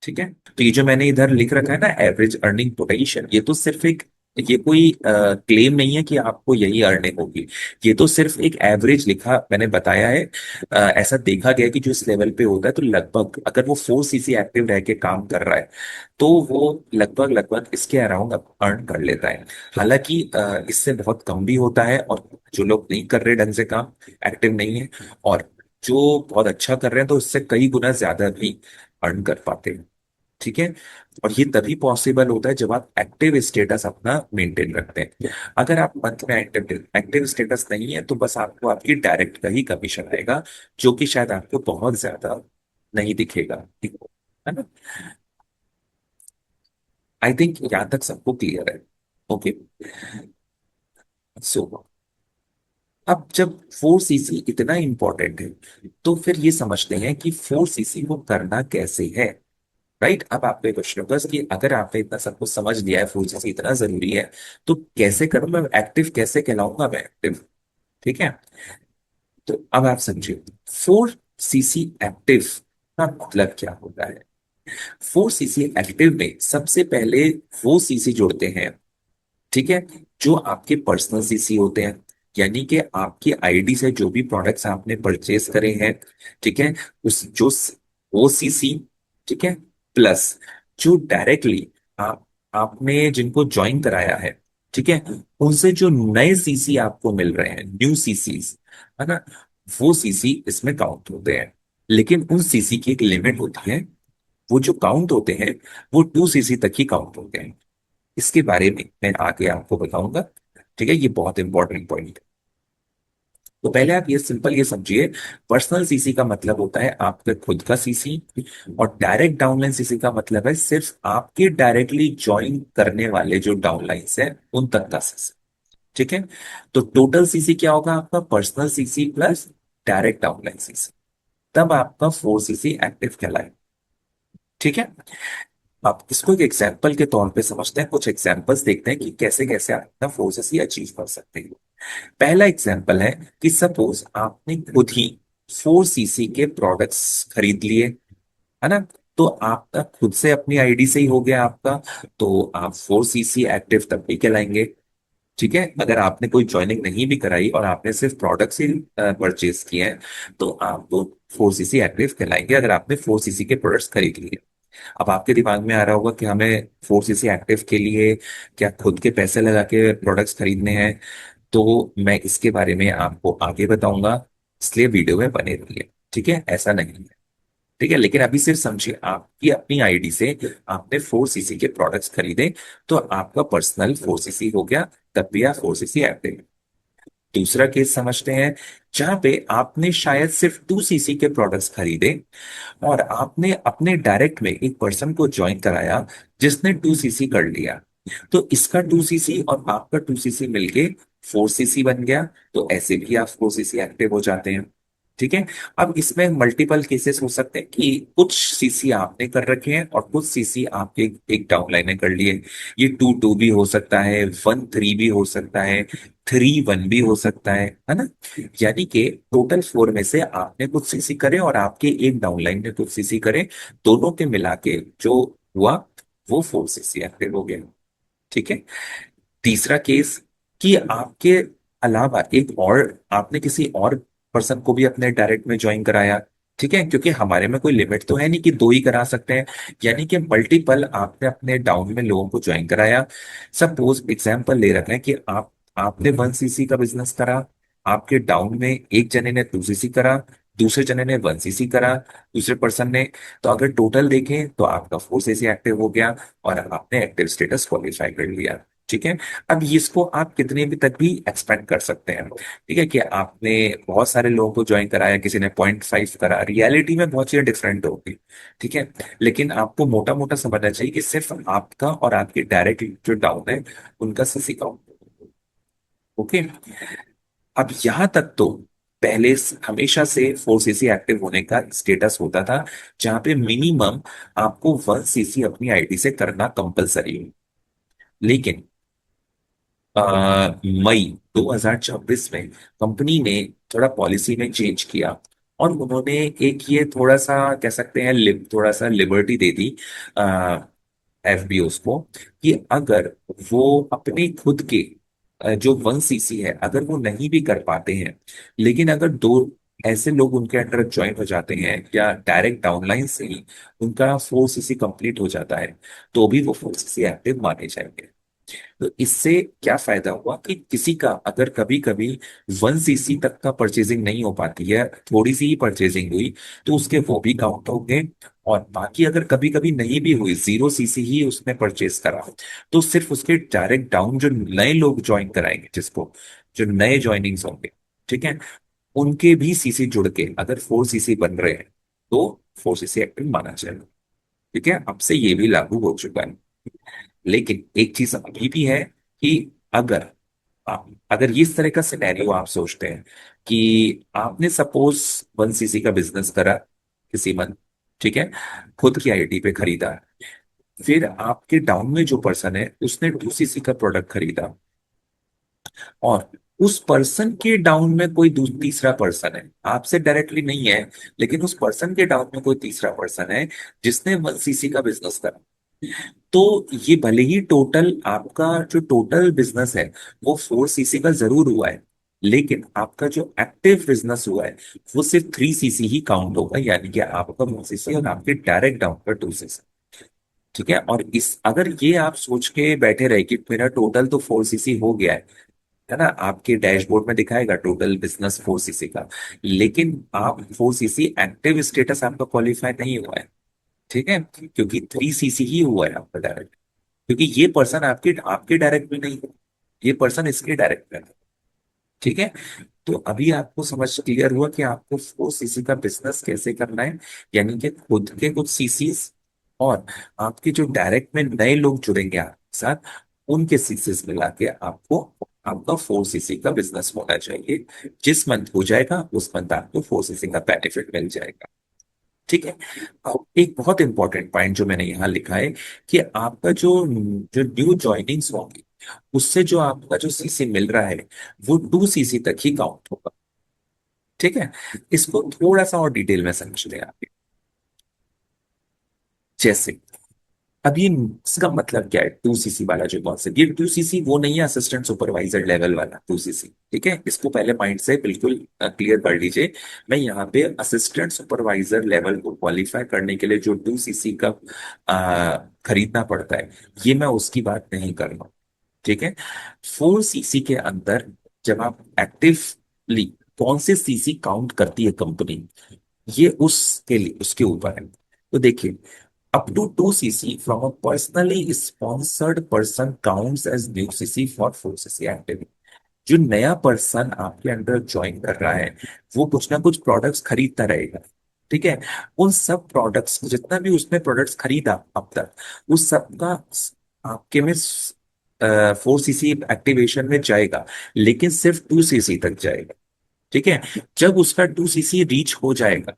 ठीक है, तो ये जो मैंने इधर लिख रखा है ना, एवरेज अर्निंग पोटेंशियल, ये तो सिर्फ एक, ये कोई क्लेम नहीं है कि आपको यही अर्निंग होगी। ये तो सिर्फ एक एवरेज लिखा मैंने बताया है। ऐसा देखा गया कि जो इस लेवल पे होता है, तो लगभग अगर वो 4 सीसी एक्टिव रह के काम कर रहा है, तो वो लगभग लगभग इसके अराउंड अर्न कर लेता है। हालांकि इससे बहुत कम भी होता है, और जो लोग नहीं कर रहे ढंग से काम, एक्टिव नहीं है, और जो बहुत अच्छा कर रहे हैं, तो इससे कई गुना ज्यादा भी अर्न कर पाते हैं। ठीक है, और ये तभी पॉसिबल होता है जब आप एक्टिव स्टेटस अपना मेंटेन रखते हैं। अगर आप मंथ में एक्टिव एक्टिव स्टेटस नहीं है, तो बस आपको आपकी डायरेक्ट का ही कमीशन आएगा, जो कि शायद आपको बहुत ज्यादा नहीं दिखेगा। है ना? आई थिंक यहां तक सबको क्लियर है। ओके, सो अब जब 4 सीसी इतना इंपॉर्टेंट है, तो फिर ये समझते हैं कि 4 सीसी को करना कैसे है। राइट, अब आपको एक क्वेश्चन होगा कि अगर आपने इतना सब कुछ समझ लिया है, 4 सीसी इतना जरूरी है, तो कैसे करूं मैं एक्टिव, कैसे कहलाऊंगा मैं एक्टिव? ठीक है, तो अब आप समझिए, 4 सीसी एक्टिव का मतलब क्या होता है। 4 सीसी एक्टिव में सबसे पहले वो सीसी जुड़ते हैं, ठीक है, जो आपके पर्सनल सीसी होते हैं, यानी कि आपकी आईडी से जो भी प्रोडक्ट्स आपने परचेज करे हैं, ठीक है, उस जो वो सीसी, ठीक है, प्लस जो डायरेक्टली आप आपने जिनको ज्वाइन कराया है, ठीक है, उनसे जो नए सीसी आपको मिल रहे हैं, न्यू सीसीज, है ना, वो सीसी इसमें काउंट होते हैं। लेकिन उन सीसी की एक लिमिट होती है, वो जो काउंट होते हैं, वो 2 सीसी तक ही काउंट होते हैं। इसके बारे में मैं आगे आपको बताऊंगा। ठीक है, ये बहुत इंपॉर्टेंट पॉइंट है। तो पहले आप ये सिंपल ये समझिए, पर्सनल सीसी का मतलब होता है आपके खुद का सीसी, और डायरेक्ट डाउनलाइन सीसी का मतलब है सिर्फ आपके डायरेक्टली ज्वाइन करने वाले जो डाउनलाइंस है, उन तक का सीसी। ठीक है, तो टोटल सीसी क्या होगा आपका, personal CC plus direct downline CC, तब आपका 4 सीसी एक्टिव कहलाए। ठीक है, आप इसको एक एग्जाम्पल के तौर पे समझते हैं, कुछ एग्जाम्पल्स देखते हैं कि कैसे कैसे आप अपना 4 सीसी अचीव कर सकते हैं। पहला एग्जाम्पल है कि सपोज आपने खुद ही 4 सीसी के प्रोडक्ट्स खरीद लिए, है ना, तो आपका खुद से अपनी आईडी से ही हो गया आपका, तो आप 4 सीसी एक्टिव तब भी कहलाएंगे। ठीक है, अगर आपने कोई ज्वाइनिंग नहीं भी कराई और आपने सिर्फ प्रोडक्ट्स ही परचेज किए हैं, तो आप तो 4 सीसी एक्टिव कहलाएंगे, अगर आपने 4 सीसी के प्रोडक्ट्स खरीद लिए। अब आपके दिमाग में आ रहा होगा कि हमें 4 सीसी एक्टिव के लिए क्या खुद के पैसे लगा के प्रोडक्ट्स खरीदने हैं? तो मैं इसके बारे में आपको आगे बताऊंगा, इसलिए वीडियो में बने रहिए। ठीक है, ऐसा नहीं है। ठीक है, लेकिन अभी सिर्फ समझिए, आपकी अपनी आईडी से आपने 4 सीसी के प्रोडक्ट्स खरीदे, तो आपका पर्सनल 4 सीसी हो गया, तब भी आप 4 सीसी एक्टिव। दूसरा केस समझते हैं, जहां पे आपने शायद सिर्फ 2 सीसी के प्रोडक्ट्स खरीदे, और आपने अपने डायरेक्ट में एक पर्सन को ज्वाइन कराया जिसने 2 सीसी कर लिया, तो इसका 2 सीसी और आपका 2 सीसी मिलके 4 सीसी बन गया। तो ऐसे भी आप 4 सीसी एक्टिव हो जाते हैं। ठीक है, अब इसमें मल्टीपल केसेस हो सकते हैं कि कुछ सीसी आपने कर रखे हैं और कुछ सीसी आपके एक डाउनलाइन ने कर लिए। ये 2-2 भी हो सकता है, 1-3 भी हो सकता है, 3-1 भी हो सकता है ना। यानी कि टोटल 4 में से आपने कुछ सीसी करे और आपके एक डाउनलाइन ने कुछ सीसी करे, दोनों के मिला के जो हुआ वो 4 सीसी एक्टिव हो गया। ठीक है, तीसरा केस कि आपके अलावा एक और आपने किसी और पर्सन को भी अपने डायरेक्ट में ज्वाइन कराया। ठीक है, क्योंकि हमारे में कोई लिमिट तो है नहीं कि दो ही करा सकते हैं, यानी कि मल्टीपल आपने अपने डाउन में लोगों को ज्वाइन कराया। सपोज एग्जांपल ले रखे हैं कि आपने 1 सीसी का बिजनेस करा, आपके डाउन में एक जने ने 2 सीसी करा, दूसरे जने ने 1 सीसी करा, दूसरे पर्सन ने। तो अगर टोटल देखें तो आपका 4 सीसी एक्टिव हो गया और आपने एक्टिव स्टेटस क्वालिफाई कर लिया। ठीक है। अब इसको आप कितने भी तक भी एक्सपेंड कर सकते हैं। ठीक है कि आपने बहुत सारे लोगों को ज्वाइन कराया, किसी ने 0.5 करा, रियलिटी में बहुत चीजें डिफरेंट होगी। ठीक है, लेकिन आपको मोटा मोटा समझना चाहिए कि सिर्फ आपका और आपके डायरेक्ट जो डाउन है उनका सीसी काउंट। ओके। अब यहां तक तो पहले हमेशा से 4 सीसी एक्टिव होने का स्टेटस होता था, जहां पे मिनिमम आपको 1 सीसी अपनी आईडी से करना कंपलसरी है। लेकिन मई 2026 में कंपनी ने थोड़ा पॉलिसी में चेंज किया और उन्होंने एक ये थोड़ा सा कह सकते हैं थोड़ा सा लिबर्टी दे दी एफबीओस को, कि अगर वो अपने खुद के जो 1 सीसी है अगर वो नहीं भी कर पाते हैं, लेकिन अगर दो ऐसे लोग उनके अंडर ज्वाइन हो जाते हैं या डायरेक्ट डाउनलाइन से ही उनका 4 सीसी कंप्लीट हो जाता है, तो भी वो 4 सीसी एक्टिव माने जाएंगे। तो इससे क्या फायदा हुआ कि किसी का अगर कभी कभी 1 सीसी तक का परचेजिंग नहीं हो पाती है, थोड़ी सी ही परचेजिंग हुई, तो उसके वो भी काउंट होंगे। और बाकी अगर कभी कभी नहीं भी हुई, 0 सीसी ही उसने परचेज करा, तो सिर्फ उसके डायरेक्ट डाउन जो नए लोग ज्वाइन कराएंगे, जिसको जो नए ज्वाइनिंग्स होंगे, ठीक है, उनके भी सीसी जुड़ के अगर 4 सीसी बन रहे हैं तो 4 सीसी एक्टिव माना जाएगा। ठीक है, अब से ये भी लागू हो चुका है। लेकिन एक चीज अभी भी है कि अगर अगर इस तरह का सिनेरियो आप सोचते हैं कि आपने सपोज 1 सीसी का बिजनेस करा किसी मन, ठीक है, खुद की आईडी पे खरीदा, फिर आपके डाउन में जो पर्सन है उसने 2 सीसी का प्रोडक्ट खरीदा, और उस पर्सन के डाउन में कोई तीसरा पर्सन है, आपसे डायरेक्टली नहीं है, लेकिन उस पर्सन के डाउन में कोई तीसरा पर्सन है जिसने 1 सीसी का बिजनेस करा। तो ये भले ही टोटल आपका जो टोटल बिजनेस है वो 4 सीसी का जरूर हुआ है, लेकिन आपका जो एक्टिव बिजनेस हुआ है वो सिर्फ 3 सीसी ही काउंट होगा, यानी कि आपका 1 सीसी और आपके डायरेक्ट डाउन का 2 सीसी। ठीक है, और इस अगर ये आप सोच के बैठे रहे कि मेरा टोटल तो 4 सीसी हो गया है ना, आपके डैशबोर्ड में दिखाएगा टोटल बिजनेस 4 सीसी का, लेकिन आप 4 सीसी एक्टिव स्टेटस आपका क्वालिफाई नहीं हुआ है। ठीक है, क्योंकि 3 सीसी ही हुआ है आपका डायरेक्ट, क्योंकि ये पर्सन आपके आपके डायरेक्ट में नहीं है, ये पर्सन इसके डायरेक्ट में है। ठीक है, तो अभी आपको समझ क्लियर हुआ कि आपको 4 सीसी का बिजनेस कैसे करना है, यानी कि खुद के कुछ सीसीस और आपके जो डायरेक्ट में नए लोग जुड़ेंगे आपके साथ, उनके सीसीस मिला के आपको आपका 4 सीसी का बिजनेस होना चाहिए। जिस मंथ हो जाएगा उस मंथ आपको 4 सीसी का बेनिफिट मिल जाएगा। ठीक है। अब एक बहुत इंपॉर्टेंट पॉइंट जो मैंने यहाँ लिखा है कि आपका जो जो न्यू ज्वाइनिंग्स होंगे उससे जो आपका जो सीसी मिल रहा है वो 2 सीसी तक ही काउंट होगा। ठीक है, इसको थोड़ा सा और डिटेल में समझते हैं आप। जैसे अब ये इसका मतलब क्या है, 2 सीसी वाला जो कॉन्सेप्ट, ये 2 सीसी वो नहीं है असिस्टेंट सुपरवाइजर लेवल वाला 2 सीसी। ठीक है, इसको पहले माइंड से बिल्कुल क्लियर कर लीजिए। मैं यहाँ पे असिस्टेंट सुपरवाइजर लेवल को क्वालिफाई करने के लिए जो 2 सीसी का खरीदना पड़ता है, ये मैं उसकी बात नहीं कर रहा हूँ। ठीक है, 4 सीसी के अंदर जब आप एक्टिवली कौन से सीसी काउंट करती है कंपनी, ये उसके लिए उसके ऊपर है। तो देखिए, up to 2 cc from a personally sponsored person counts as new cc for 4 cc activity। जो नया पर्सन आपके अंडर ज्वाइन कर रहा है वो कुछ ना कुछ प्रोडक्ट्स खरीदता रहेगा। ठीक है, उन सब प्रोडक्ट्स जितना भी उसने प्रोडक्ट्स खरीदा अब तक, उस सब का आपके में 4 सीसी एक्टिवेशन में जाएगा, लेकिन सिर्फ 2 सीसी तक जाएगा। ठीक है, जब उसका 2 सीसी रीच हो जाएगा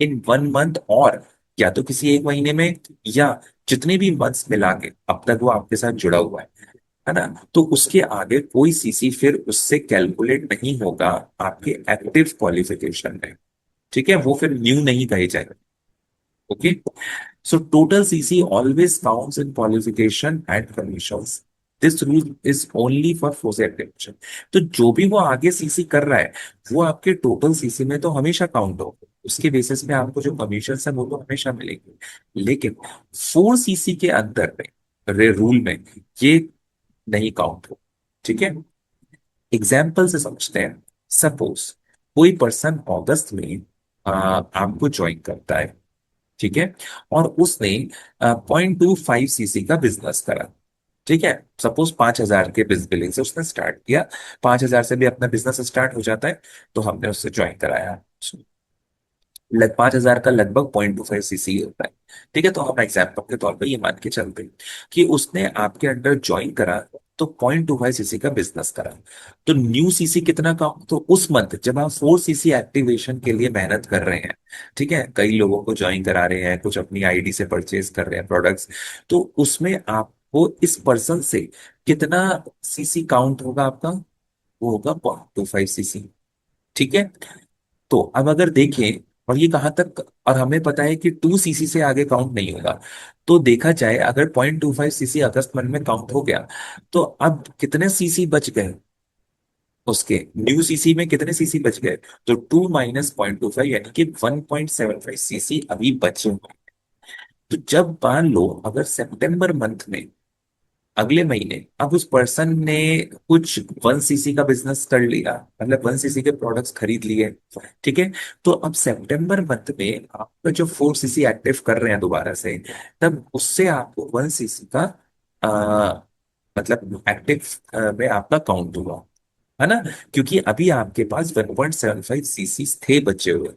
इन 1 मंथ, और या तो किसी एक महीने में, या जितने भी मंथ्स मिला के अब तक वो आपके साथ जुड़ा हुआ है ना, तो उसके आगे कोई सीसी फिर उससे कैलकुलेट नहीं होगा आपके एक्टिव क्वालिफिकेशन में। ठीक है, वो फिर न्यू नहीं कहे जाएगा। Okay, so total CC always counts in qualification and commissions. This rule is only for force activation. तो जो भी वो आगे सीसी कर रहा है वो आपके टोटल सीसी में तो हमेशा काउंट होगा, उसके बेसिस पे आपको जो कमीशन है वो तो हमेशा मिलेंगे। लेकिन फोर सीसी के अंदर में रूल में ये नहीं काउंट हो। ठीक है, एग्जाम्पल से समझते हैं। सपोज कोई पर्सन अगस्त में आपको ज्वाइन करता है, ठीक है, और उसने 0.25 सीसी का बिजनेस करा। ठीक है, सपोज 5,000 के बिलिंग से उसने स्टार्ट किया, 5,000 से भी अपना बिजनेस स्टार्ट हो जाता है, तो हमने उससे ज्वाइन कराया। 5,000 का लगभग 0.25 सीसी होता है। ठीक है, तो हम एग्जाम्पल के तौर पे ये मान के चलते हैं कि उसने आपके अंडर ज्वाइन करा, तो 0.25 सीसी का बिजनेस करा। तो न्यू सीसी कितना का, तो उस मंथ जब आप 4 सीसी एक्टिवेशन के लिए मेहनत कर रहे हैं, ठीक है, कई लोगों को ज्वाइन करा रहे हैं, कुछ अपनी आईडी से परचेज कर रहे हैं प्रोडक्ट्स, तो उसमें आपको इस पर्सन से कितना सीसी काउंट होगा आपका, वो होगा 0.25 सीसी। ठीक है, तो अब अगर देखें, और ये कहाँ तक, और हमें पता है कि 2 सीसी से आगे काउंट नहीं होगा, तो देखा जाए अगर 0.25 सीसी अगस्त मंथ में काउंट हो गया, तो अब कितने सीसी बच गए, उसके न्यू सीसी में कितने सीसी बच गए, तो 2 - 0.25 यानी कि 1.75 सीसी अभी बचे हुए हैं। तो जब मान लो अगर सितंबर मंथ में, अगले महीने, अब उस पर्सन ने कुछ 1 सीसी का बिजनेस कर लिया, मतलब 1 सीसी के प्रोडक्ट्स खरीद लिए, ठीक है, तो अब सितंबर मंथ में आप जो 4 सीसी एक्टिव कर रहे हैं दोबारा से, तब उससे आपको 1 सीसी का आ, मतलब एक्टिव में आपका काउंट हुआ, है ना, क्योंकि अभी आपके पास 1.75 सीसी थे बचे हुए,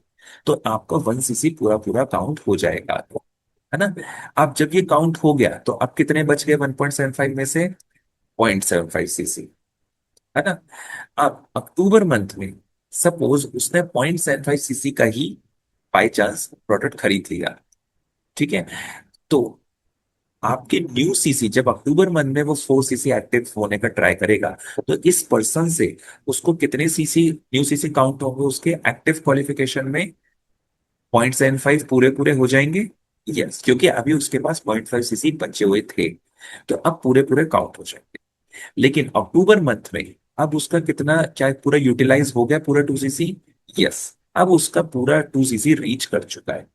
तो आपका 1 सीसी पूरा पूरा काउंट हो जाएगा, है ना। अब जब ये काउंट हो गया, तो अब कितने बच गए 1.75 में से, 0.75 सीसी, है ना। अब अक्टूबर मंथ में सपोज उसने 0.75 सीसी का ही बाई चांस प्रोडक्ट खरीद लिया, ठीक है, तो आपके न्यू सीसी जब अक्टूबर मंथ में वो 4 सीसी एक्टिव होने का ट्राई करेगा, तो इस पर्सन से उसको कितने सीसी न्यू सीसी काउंट होंगे उसके एक्टिव क्वालिफिकेशन में, 0.75 पूरे पूरे हो जाएंगे। यस, क्योंकि अभी उसके पास 0.5 सीसी बचे हुए थे, तो अब पूरे पूरे काउंट हो जाएंगे। लेकिन अक्टूबर मंथ में अब उसका कितना, क्या पूरा यूटिलाइज हो गया पूरा 2 सीसी? यस, अब उसका पूरा 2 सीसी रीच कर चुका है।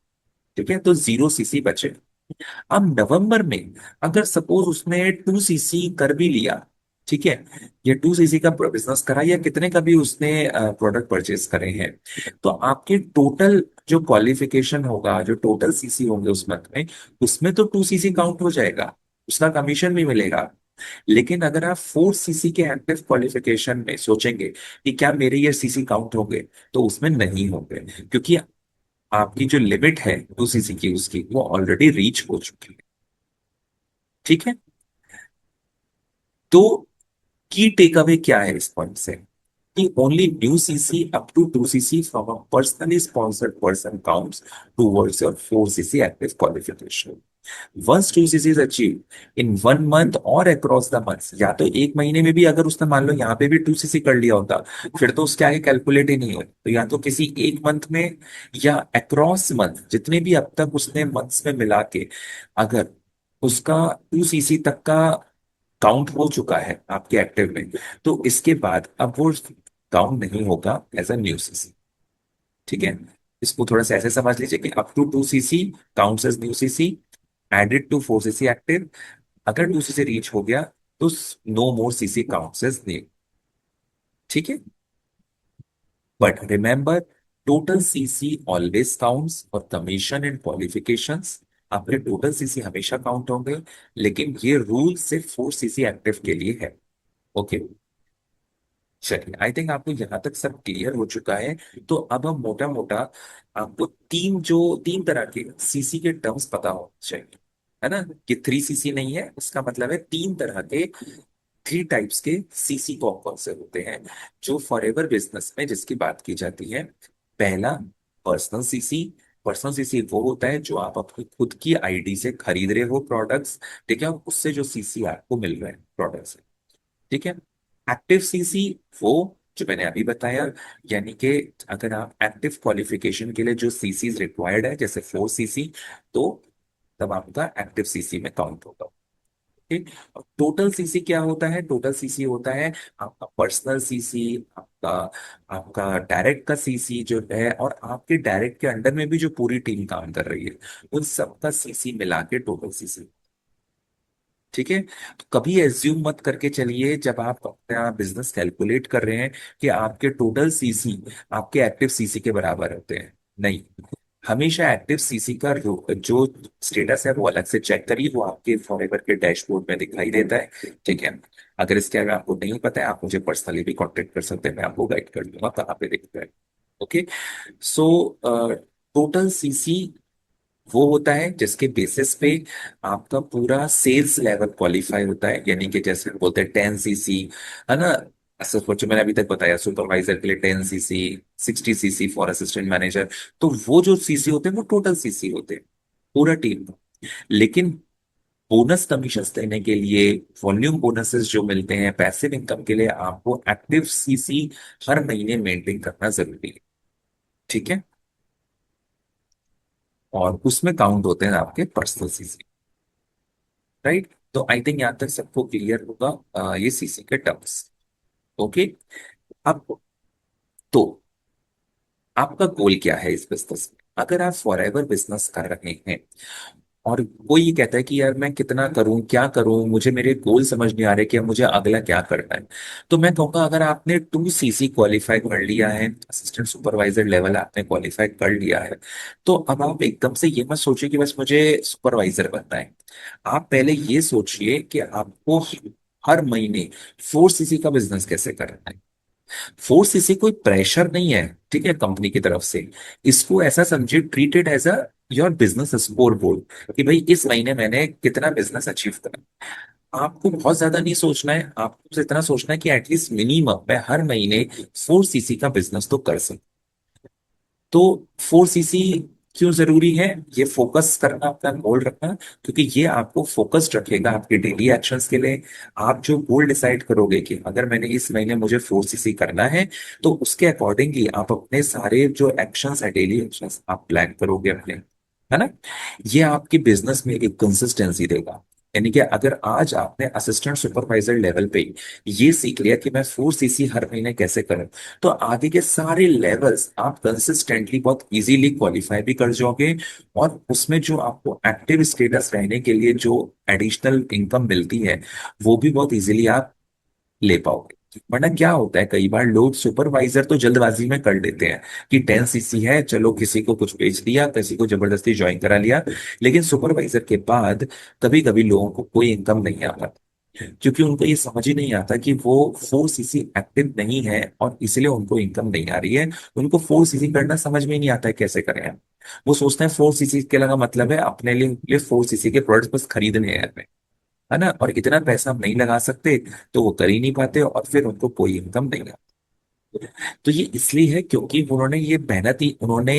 ठीक है, तो 0 सीसी बचे। अब नवंबर में अगर सपोज उसने 2 सीसी कर भी लिया, ठीक है, ये 2 सीसी का बिजनेस करा या कितने का भी उसने प्रोडक्ट परचेज करे हैं, तो आपके टोटल जो क्वालिफिकेशन होगा, जो टोटल सीसी होंगे उस मंथ में, उसमें तो 2 सीसी काउंट हो जाएगा, उसका कमीशन भी मिलेगा। लेकिन अगर आप 4 सीसी के एक्टिव क्वालिफिकेशन में सोचेंगे कि क्या मेरे ये सीसी काउंट होंगे, तो उसमें नहीं होंगे, क्योंकि आपकी जो लिमिट है 2 सीसी की उसकी वो ऑलरेडी रीच हो चुकी है। ठीक है, तो की टेक अवे क्या है इस पॉइंट से, कि only new CC up to 2 CC from a personally sponsored person counts towards your 4 CC active qualification. Once 2 CC is achieve in 1 month और अक्रॉस द मंथ, या तो एक महीने में भी अगर उसने मान लो यहाँ पे भी 2 सीसी कर लिया होता, फिर तो उसके आगे कैलकुलेट ही नहीं हो, तो या तो किसी एक मंथ में या अक्रॉस मंथ जितने भी अब तक उसने मंथ्स में मिला के, अगर उसका 2 सीसी तक का काउंट हो चुका है आपके एक्टिव में, तो इसके बाद अब वो काउंट नहीं होगा एज अ न्यू सीसी। ठीक है, इसको थोड़ा सा ऐसे समझ लीजिए कि up to 2 CC counts as new CC, added to 4 CC active, अगर 2 सीसी रीच हो गया तो no more CC counts as new. ठीक है, but remember, total CC always counts और कमीशन एंड क्वालिफिकेशंस, आपके टोटल सीसी हमेशा काउंट होंगे, लेकिन ये रूल सिर्फ 4 सीसी एक्टिव के लिए है। ओके, चलिए, आई थिंक आपको यहाँ तक सब क्लियर हो चुका है। तो अब हम मोटा मोटा आपको तीन तरह के सीसी के टर्म्स पता हो चाहिए, है ना, कि 3 सीसी नहीं है, उसका मतलब है 3 तरह के, 3 टाइप्स के सीसी कौन कौन से होते हैं जो फॉरएवर बिजनेस में जिसकी बात की जाती है। पहला, पर्सनल सीसी। पर्सनल सीसी वो होता है जो आप अपनी खुद की आईडी से खरीद रहे हो प्रोडक्ट्स, ठीक है, उससे जो सीसी आपको मिल रहे हैं प्रोडक्ट्स, ठीक है। एक्टिव सीसी वो जो मैंने अभी बताया, यानी कि अगर आप एक्टिव क्वालिफिकेशन के लिए जो सीसीज रिक्वायर्ड है जैसे 4 सीसी, तो तब आपका एक्टिव सीसी में काउंट होगा। टोटल सीसी क्या होता है? टोटल सीसी होता है आपका पर्सनल सीसी, आपका आपका डायरेक्ट का सीसी जो है, और आपके डायरेक्ट के अंडर में भी जो पूरी टीम काम कर रही है, उन सबका सीसी मिला के टोटल सीसी। ठीक है। तो कभी एज्यूम मत करके चलिए जब आप अपना बिजनेस कैलकुलेट कर रहे हैं कि आपके टोटल सीसी आपके एक्टिव सीसी के बराबर होते हैं। नहीं, हमेशा एक्टिव सीसी का जो स्टेटस है वो अलग से चेक करिए, वो आपके फॉरएवर के डैशबोर्ड में दिखाई देता है। ठीक है। अगर इसके अगर आपको नहीं पता है, आप मुझे पर्सनली भी कांटेक्ट कर सकते हैं, मैं आपको गाइड कर दूंगा कहाँ पे दिखता है। ओके। सो टोटल सीसी वो होता है जिसके बेसिस पे आपका पूरा सेल्स लेवल क्वालिफाई होता है, यानी कि जैसे हम बोलते हैं 10 सीसी, है ना। जो मैंने अभी तक बताया, सुपरवाइजर के लिए 10 CC, 60 CC for assistant manager. तो वो जो सीसी होते हैं वो टोटल सीसी होते हैं, पूरा टीम। लेकिन बोनस कमीशन देने के लिए, वॉल्यूम बोनसेस जो मिलते हैं, पैसिव इनकम के लिए आपको एक्टिव सीसी हर महीने मेंटेन करना जरूरी है। ठीक है। और उसमें काउंट होते हैं आपके पर्सनल सीसी। राइट। तो आई थिंक यहाँ तक सबको क्लियर होगा ये सीसी के टर्म्स। ओके। अब तो आपका गोल क्या है इस बिजनेस में? अगर आप फॉर एवर बिजनेस कर रहे हैं और कोई ये कहता है कि यार मैं कितना करूं, क्या करूं, मुझे मेरे गोल समझ नहीं आ रहे कि अब मुझे अगला क्या करना है, तो मैं कहूंगा अगर आपने 2 सीसी क्वालिफाई कर लिया है, असिस्टेंट सुपरवाइजर लेवल आपने क्वालिफाई कर लिया है, तो अब आप एकदम से ये मत सोचिए कि बस मुझे सुपरवाइजर बनना है। आप पहले ये सोचिए कि आपको हर महीने 4 सीसी का बिजनेस कैसे करना है। 4 सीसी कोई प्रेशर नहीं है, ठीक है, कंपनी की तरफ से। इसको ऐसा समझिए, treated as a your business score board, कि भाई इस महीने मैंने कितना बिजनेस अचीव करा। आपको बहुत ज्यादा नहीं सोचना है, आपको बस इतना सोचना है कि एटलीस्ट मिनिमम मैं हर महीने 4 सीसी का बिजनेस तो कर सकूं। तो 4 सीसी क्यों जरूरी है? ये फोकस करना, अपना गोल रखना, क्योंकि ये आपको फोकस्ड रखेगा आपके डेली एक्शंस के लिए। आप जो गोल डिसाइड करोगे कि अगर मैंने इस महीने मुझे 4 सीसी करना है, तो उसके अकॉर्डिंगली आप अपने सारे जो एक्शंस है, डेली एक्शंस आप प्लान करोगे अपने, है ना। ये आपके बिजनेस में एक कंसिस्टेंसी देगा। यानी कि अगर आज आपने असिस्टेंट सुपरवाइजर लेवल पे ये सीख लिया कि मैं 4 सीसी हर महीने कैसे करूं, तो आगे के सारे लेवल्स आप कंसिस्टेंटली बहुत इजीली क्वालिफाई भी कर जाओगे। और उसमें जो आपको एक्टिव स्टेटस रहने के लिए जो एडिशनल इनकम मिलती है, वो भी बहुत इजीली आप ले पाओगे। वरना क्या होता है, कई बार लोग सुपरवाइजर तो जल्दबाजी में कर लेते हैं कि 10 सीसी है, चलो किसी को कुछ बेच दिया, किसी को जबरदस्ती ज्वाइन करा लिया। लेकिन सुपरवाइजर के बाद कभी कभी लोगों को कोई इनकम नहीं आता, क्योंकि उनको ये समझ ही नहीं आता कि वो 4 सीसी एक्टिव नहीं है और इसलिए उनको इनकम नहीं आ रही है। उनको 4 सीसी करना समझ में ही नहीं आता है कैसे करें। वो सोचते हैं 4 सीसी के लगा मतलब है अपने लिए 4 सीसी के प्रोडक्ट्स बस खरीदने हैं, है ना, और इतना पैसा हम नहीं लगा सकते, तो वो कर ही नहीं पाते और फिर उनको कोई इनकम नहीं आता। तो ये इसलिए है क्योंकि उन्होंने ये मेहनत ही, उन्होंने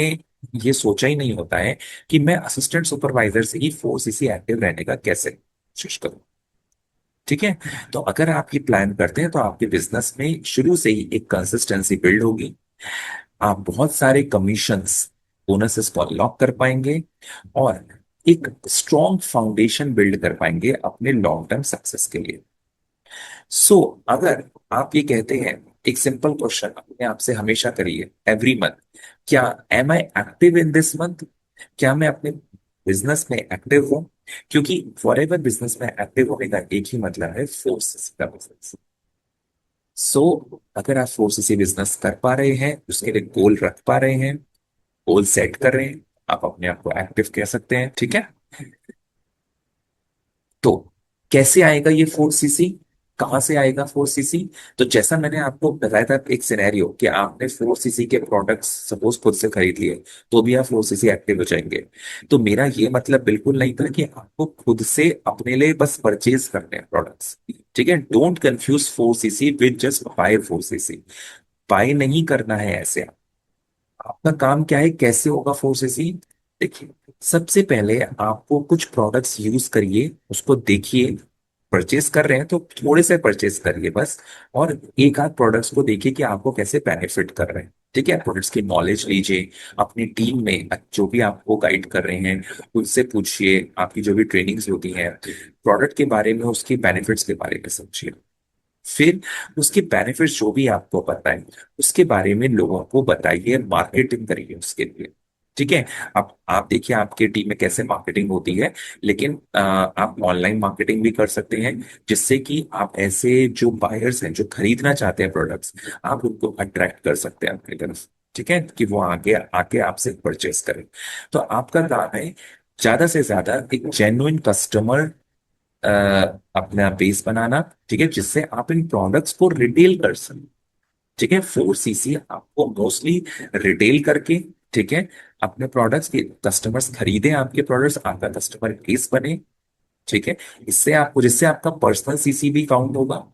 ये सोचा ही नहीं होता है कि मैं असिस्टेंट सुपरवाइजर से ही 4 सीसी एक्टिव रहने का कैसे कोशिश करूं। ठीक है। तो अगर आप ये प्लान करते हैं तो आपके बिजनेस में शुरू से ही एक कंसिस्टेंसी बिल्ड होगी। आप बहुत सारे कमीशंस, बोनसेस को अनलॉक कर पाएंगे, और एक स्ट्रॉन्ग फाउंडेशन बिल्ड कर पाएंगे अपने लॉन्ग टर्म सक्सेस के लिए। सो अगर आप ये कहते हैं, एक सिंपल क्वेश्चन अपने आप से हमेशा करिए एवरी मंथ, क्या am I active in this month? क्या मैं अपने बिजनेस में एक्टिव हूं? क्योंकि फॉर एवर बिजनेस में एक्टिव होने का एक ही मतलब है, फोर्स का बिजनेस। सो अगर आप 4 सीसी बिजनेस कर पा रहे हैं, उसके लिए गोल रख पा रहे हैं, गोल सेट कर रहे हैं, आप अपने आप को एक्टिव कह सकते हैं। ठीक है। तो कैसे आएगा ये 4 सीसी? कहाँ से आएगा 4 सीसी? तो जैसा मैंने आपको बताया था एक सिनेरियो कि आपने 4 सीसी के प्रोडक्ट्स सपोज खुद से खरीद लिए, तो भी आप 4 सीसी एक्टिव हो जाएंगे। तो मेरा ये मतलब बिल्कुल नहीं था कि आपको खुद से अपने लिए बस परचेज करने हैं प्रोडक्ट्स। ठीक है। Don't confuse 4 CC with just buy 4 CC. Buy नहीं करना है ऐसे। आपका काम क्या है, कैसे होगा 4 सीसी? देखिए, सबसे पहले आपको कुछ प्रोडक्ट्स यूज करिए, उसको देखिए। परचेस कर रहे हैं तो थोड़े से परचेस करिए बस, और एक आध प्रोडक्ट्स को देखिए कि आपको कैसे बेनिफिट कर रहे हैं। ठीक है, प्रोडक्ट्स की नॉलेज लीजिए, अपनी टीम में जो भी आपको गाइड कर रहे हैं उनसे पूछिए, आपकी जो भी ट्रेनिंग्स होती हैं प्रोडक्ट के बारे में, उसके बेनिफिट्स के बारे में समझिए। फिर उसके बेनिफिट्स जो भी आपको पता है उसके बारे में लोगों को बताइए, मार्केटिंग करिए उसके लिए। ठीक है। अब आप देखिए आपके टीम में कैसे मार्केटिंग होती है, लेकिन आप ऑनलाइन मार्केटिंग भी कर सकते हैं, जिससे कि आप ऐसे जो बायर्स हैं जो खरीदना चाहते हैं प्रोडक्ट्स, आप उनको अट्रैक्ट कर सकते हैं अपनी तरफ। ठीक है, कि वो आगे आके आपसे परचेस करें। तो आपका काम है ज्यादा से ज्यादा एक जेन्युइन कस्टमर अपना बेस बनाना। ठीक है, जिससे आप इन प्रोडक्ट्स को रिटेल कर सकें। ठीक है, 4 सीसी आपको मोस्टली रिटेल करके, ठीक है, अपने प्रोडक्ट्स के कस्टमर्स खरीदें, आपके प्रोडक्ट्स, आपका कस्टमर बेस बने। ठीक है, इससे आपको, जिससे आपका पर्सनल सीसी भी काउंट होगा,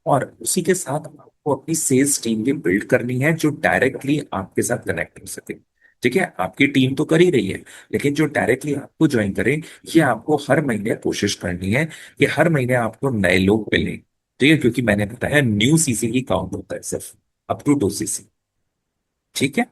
और उसी के साथ आपको अपनी सेल्स टीम भी बिल्ड करनी है जो डायरेक्टली आपके साथ कनेक्ट कर सके। ठीक है, आपकी टीम तो कर ही रही है, लेकिन जो डायरेक्टली आपको ज्वाइन करे, ये आपको हर महीने कोशिश करनी है कि हर महीने आपको नए लोग मिलें। ठीक है, क्योंकि मैंने बताया न्यू सीसी ही काउंट होता है सिर्फ, अप टू 2 सीसी। ठीक है,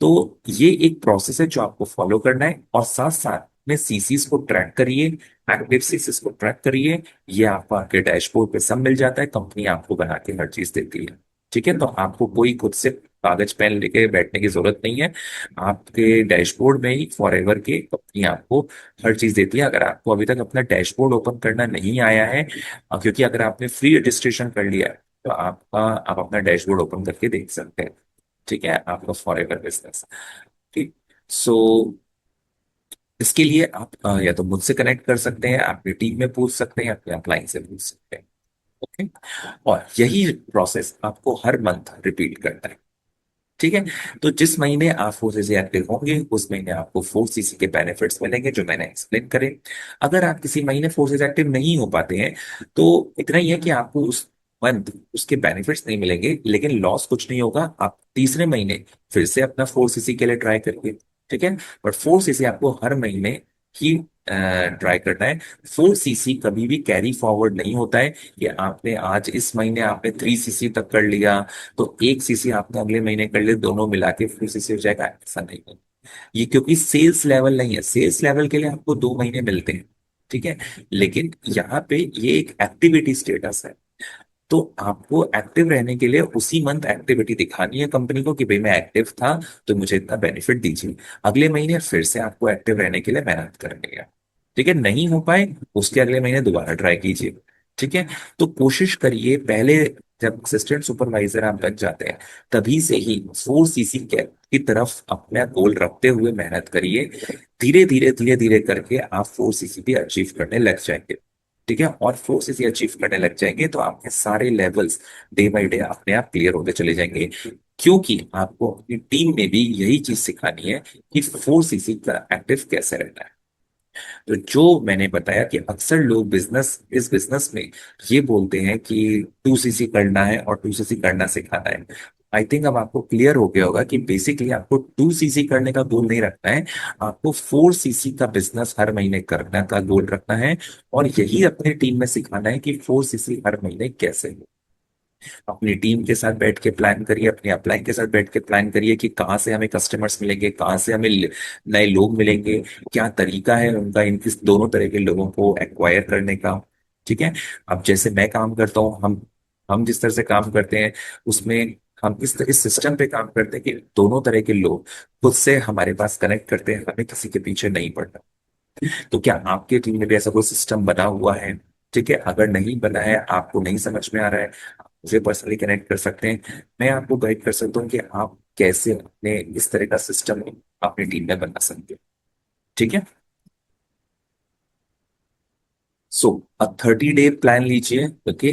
तो ये एक प्रोसेस है जो आपको फॉलो करना है, और साथ साथ में सीसीस को ट्रैक करिए, एक्टिव सीसीस को ट्रैक करिए। ये आपको आपके डैशबोर्ड पे सब मिल जाता है, कंपनी आपको बना के हर चीज देती है। ठीक है, तो आपको कोई खुद से कागज पेन लेके बैठने की जरूरत नहीं है। आपके डैशबोर्ड में ही फॉर एवर के कंपनी आपको हर चीज देती है। अगर आपको अभी तक अपना डैशबोर्ड ओपन करना नहीं आया है, क्योंकि अगर आपने फ्री रजिस्ट्रेशन कर लिया है, तो आप अपना डैशबोर्ड ओपन करके देख सकते हैं। ठीक है, आपका फॉर एवर बिजनेस। ठीक। सो इसके लिए आप या तो मुझसे कनेक्ट कर सकते हैं, अपनी टीम में पूछ सकते हैं, अपने अपलाइन से पूछ सकते हैं। ओके, और यही प्रोसेस आपको हर मंथ रिपीट करना है। ठीक है, तो जिस महीने आप 4 सीसी एक्टिव होंगे उस महीने आपको 4 सीसी के बेनिफिट्स मिलेंगे जो मैंने एक्सप्लेन करे। अगर आप किसी महीने 4 सीसी एक्टिव नहीं हो पाते हैं, तो इतना ही है कि आपको उस मंथ उसके बेनिफिट्स नहीं मिलेंगे, लेकिन लॉस कुछ नहीं होगा। आप तीसरे महीने फिर से अपना 4 सीसी के लिए ट्राई करिए। ठीक है, बट 4 सीसी आपको हर महीने ही ट्राई करना है। 4 सीसी कभी भी कैरी फॉरवर्ड नहीं होता है कि आपने आज इस महीने आपने 3 सीसी तक कर लिया, तो 1 सीसी आपने अगले महीने कर लिए, दोनों मिला के 4 सीसी हो जाएगा, ऐसा नहीं है। ये क्योंकि सेल्स लेवल नहीं है, सेल्स लेवल के लिए आपको 2 महीने मिलते हैं। ठीक है, लेकिन यहाँ पे ये एक एक्टिविटी स्टेटस है, तो आपको एक्टिव रहने के लिए उसी मंथ एक्टिविटी दिखानी है कंपनी को कि भाई मैं एक्टिव था, तो मुझे इतना बेनिफिट दीजिए। अगले महीने फिर से आपको एक्टिव रहने के लिए मेहनत करनी है। ठीक है, नहीं हो पाए उसके अगले महीने दोबारा ट्राई कीजिए। ठीक है, तो कोशिश करिए पहले, जब असिस्टेंट सुपरवाइजर आप बन जाते हैं तभी से ही 4 सीसी के की तरफ अपना गोल रखते हुए मेहनत करिए। धीरे धीरे धीरे धीरे करके आप 4 सीसी भी अचीव करने लग जाएंगे। ठीक है, और 4 सीसी अचीव करने लग जाएंगे तो आपके सारे लेवल्स डे बाय डे अपने आप क्लियर होते चले जाएंगे, क्योंकि आपको अपनी टीम में भी यही चीज सिखानी है कि 4 सीसी का एक्टिव कैसे रहना है। तो जो मैंने बताया कि अक्सर लोग इस बिजनेस में ये बोलते हैं कि 2 सीसी करना है और 2 सीसी करना सिखाना है। आई थिंक अब आपको क्लियर हो गया होगा कि बेसिकली आपको 2 सीसी करने का गोल नहीं रखना है, आपको 4 सीसी का बिजनेस हर महीने करने का गोल रखना है। और यही अपनी टीम में सिखाना है कि 4 सीसी हर महीने कैसे हो। अपनी टीम के साथ बैठ के प्लान करिए, अपने अपलाइन के साथ बैठ के प्लान करिए कि कहाँ से हमें कस्टमर्स मिलेंगे, कहाँ से हमें नए लोग मिलेंगे, क्या तरीका है उनका इन किस दोनों तरह के लोगों को एक्वायर करने का। ठीक है, अब जैसे मैं काम करता हूँ, हम जिस तरह से काम करते हैं उसमें हम इस सिस्टम पे काम करते हैं कि दोनों तरह के लोग खुद से हमारे पास कनेक्ट करते हैं, हमें किसी के पीछे नहीं पड़ना। तो क्या आपके टीम में भी ऐसा कोई सिस्टम बना हुआ है? ठीक है, अगर नहीं बना है, आपको नहीं समझ में आ रहा है, आप मुझे पर्सनली कनेक्ट कर सकते हैं, मैं आपको गाइड कर सकता हूँ कि आप कैसे अपने इस तरह का सिस्टम अपनी टीम में बना सकते हैं। ठीक है, सो अब 30 डे प्लान लीजिए। ओके,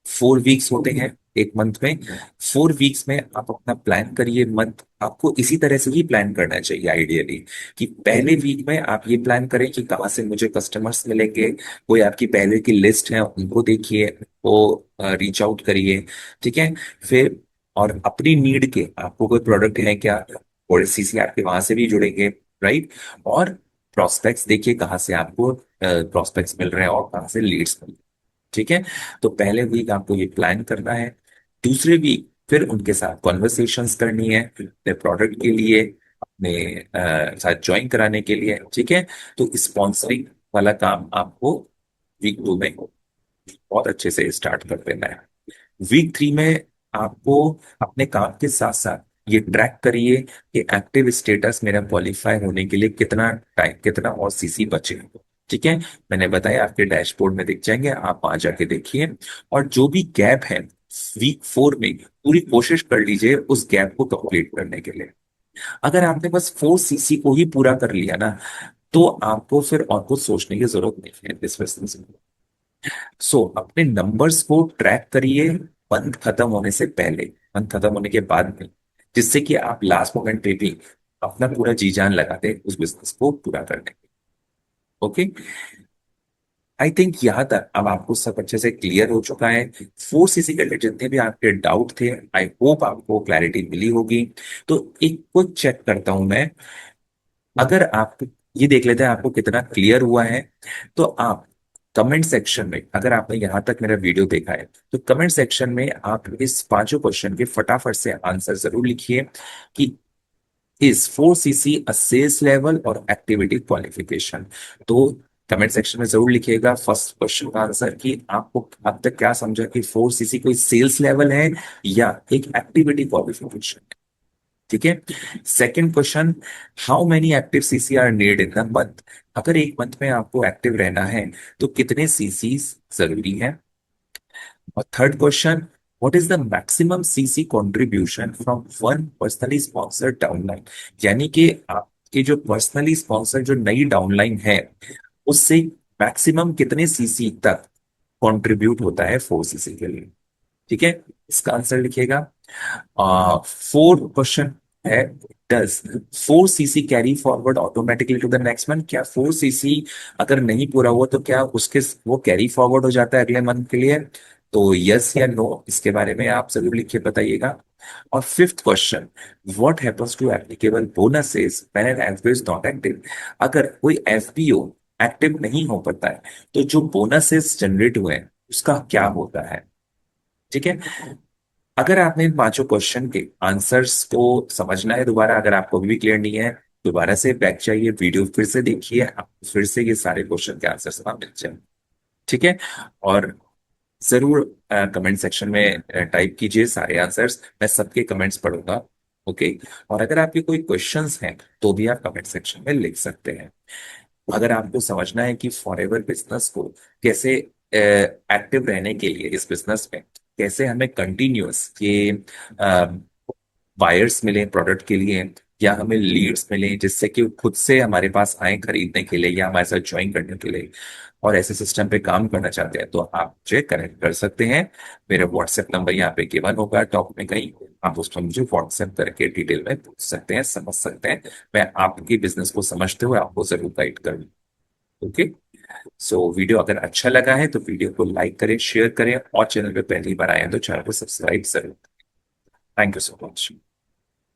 4 वीक्स होते हैं एक मंथ में। 4 वीक्स में आप अपना प्लान करिए मंथ। आपको इसी तरह से ही प्लान करना चाहिए आइडियली, कि पहले वीक में आप ये प्लान करें कि कहाँ से मुझे कस्टमर्स मिलेंगे, कोई आपकी पहले की लिस्ट है उनको देखिए, वो रीच आउट करिए। ठीक है, फिर और अपनी नीड के आपको कोई प्रोडक्ट है क्या, थोड़े सीसी आपके वहां से भी जुड़ेंगे, राइट। और प्रोस्पेक्ट्स देखिए कहाँ से आपको प्रोस्पेक्ट्स मिल रहे हैं और कहाँ से लीड्स मिल रहे हैं। ठीक है, तो पहले वीक आपको ये प्लान करना है। दूसरे वीक फिर उनके साथ कॉन्वर्सेशंस करनी है अपने प्रोडक्ट के लिए, अपने साथ ज्वाइन कराने के लिए, ठीक है। तो स्पॉन्सरिंग वाला काम आपको वीक 2 में बहुत अच्छे से स्टार्ट कर देना है। वीक 3 में आपको अपने काम के साथ साथ ये ट्रैक करिए कि एक्टिव स्टेटस मेरा क्वालिफाई होने के लिए कितना टाइम, कितना और सीसी बचे। ठीक है, मैंने बताया आपके डैशबोर्ड में दिख जाएंगे, आप वहां जाके देखिए। और जो भी गैप है वीक 4 में, पूरी कोशिश कर लीजिए उस गैप को कंप्लीट करने के लिए। अगर आपने बस 4 सीसी को ही पूरा कर लिया ना, तो आपको फिर और कुछ सोचने की जरूरत नहीं है इस बिजनेस में। सो अपने नंबर्स को ट्रैक करिए मंथ खत्म होने से पहले, मंथ खत्म होने के बाद में, जिससे कि आप लास्ट मोमेंट पे भी अपना पूरा जी जान लगा दे उस बिजनेस को पूरा करने में। ओके, आई थिंक यहाँ तक अब आपको सब अच्छे से क्लियर हो चुका है। 4 सीसी के लिए जितने भी आपके डाउट थे, आई होप आपको क्लैरिटी मिली होगी। तो एक क्विक चेक करता हूं मैं, अगर आप ये देख लेते हैं आपको कितना क्लियर हुआ है। तो आप कमेंट सेक्शन में, अगर आपने यहाँ तक मेरा वीडियो देखा है, तो कमेंट सेक्शन में आप इस पांचों क्वेश्चन के फटाफट से आंसर जरूर लिखिए कि is 4 CC a sales level और एक्टिविटी क्वालिफिकेशन। तो कमेंट सेक्शन में जरूर लिखिएगा फर्स्ट क्वेश्चन का आंसर कि आपको अब तक क्या समझा कि 4 सीसी कोई सेल्स लेवल है या एक एक्टिविटी क्वालिफिकेशन। ठीक है। Second question, how many active CC are need in the month. अगर एक मंथ में आपको एक्टिव रहना है तो कितने सीसी जरूरी है। और third question, what is the maximum CC contribution from one personally sponsored downline. यानी कि आपके जो पर्सनली स्पॉन्सर जो नई डाउनलाइन है, उससे मैक्सिमम कितने सीसी तक कंट्रीब्यूट होता है 4 सीसी के लिए। ठीक है, इसका आंसर लिखिएगा। फोर्थ क्वेश्चन है, does 4 CC carry forward automatically to the next month. क्या 4 सीसी अगर नहीं पूरा हुआ तो क्या उसके वो कैरी फॉरवर्ड हो जाता है अगले मंथ के लिए। तो यस या नो, इसके बारे में आप जरूर लिख के बताइएगा। और fifth question, what happens to applicable bonuses when an FBO is not active. अगर कोई एफबीओ एक्टिव नहीं हो पाता है तो जो बोनसेस जनरेट हुए हैं उसका क्या होता है। ठीक है। अगर आपने इन पांचों क्वेश्चन के आंसर्स को समझना है दोबारा, अगर आपको अभी भी क्लियर नहीं है, दोबारा से बैक चाहिए, वीडियो फिर से देखिए, आपको फिर से ये सारे क्वेश्चन के आंसर्स वहां मिल जाए। ठीक है। और जरूर कमेंट सेक्शन में टाइप कीजिए सारे आंसर्स, मैं सबके कमेंट्स पढ़ूंगा। ओके। और अगर आपके कोई क्वेश्चंस हैं तो भी आप कमेंट सेक्शन में लिख सकते हैं। अगर आपको समझना है कि फॉरएवर बिजनेस को कैसे एक्टिव रहने के लिए इस बिजनेस में कैसे हमें कंटिन्यूअस ये बायर्स मिले प्रोडक्ट के लिए, या हमें लीड्स मिले जिससे कि वो खुद से हमारे पास आए खरीदने के लिए या हमारे साथ ज्वाइन करने के लिए, और ऐसे सिस्टम पे काम करना चाहते हैं, तो आप मुझे कनेक्ट कर सकते हैं। मेरा व्हाट्सएप नंबर यहाँ पे गिवन होगा टॉप में कहीं, आप उस पर मुझे व्हाट्सएप करके डिटेल में पूछ सकते हैं, समझ सकते हैं। मैं आपकी बिजनेस को समझते हुए आपको जरूर गाइड करूँ। ओके। सो वीडियो अगर अच्छा लगा है तो वीडियो को लाइक करें, शेयर करें, और चैनल पे पहली बार आए हैं तो चैनल को सब्सक्राइब जरूर। Thank you so much.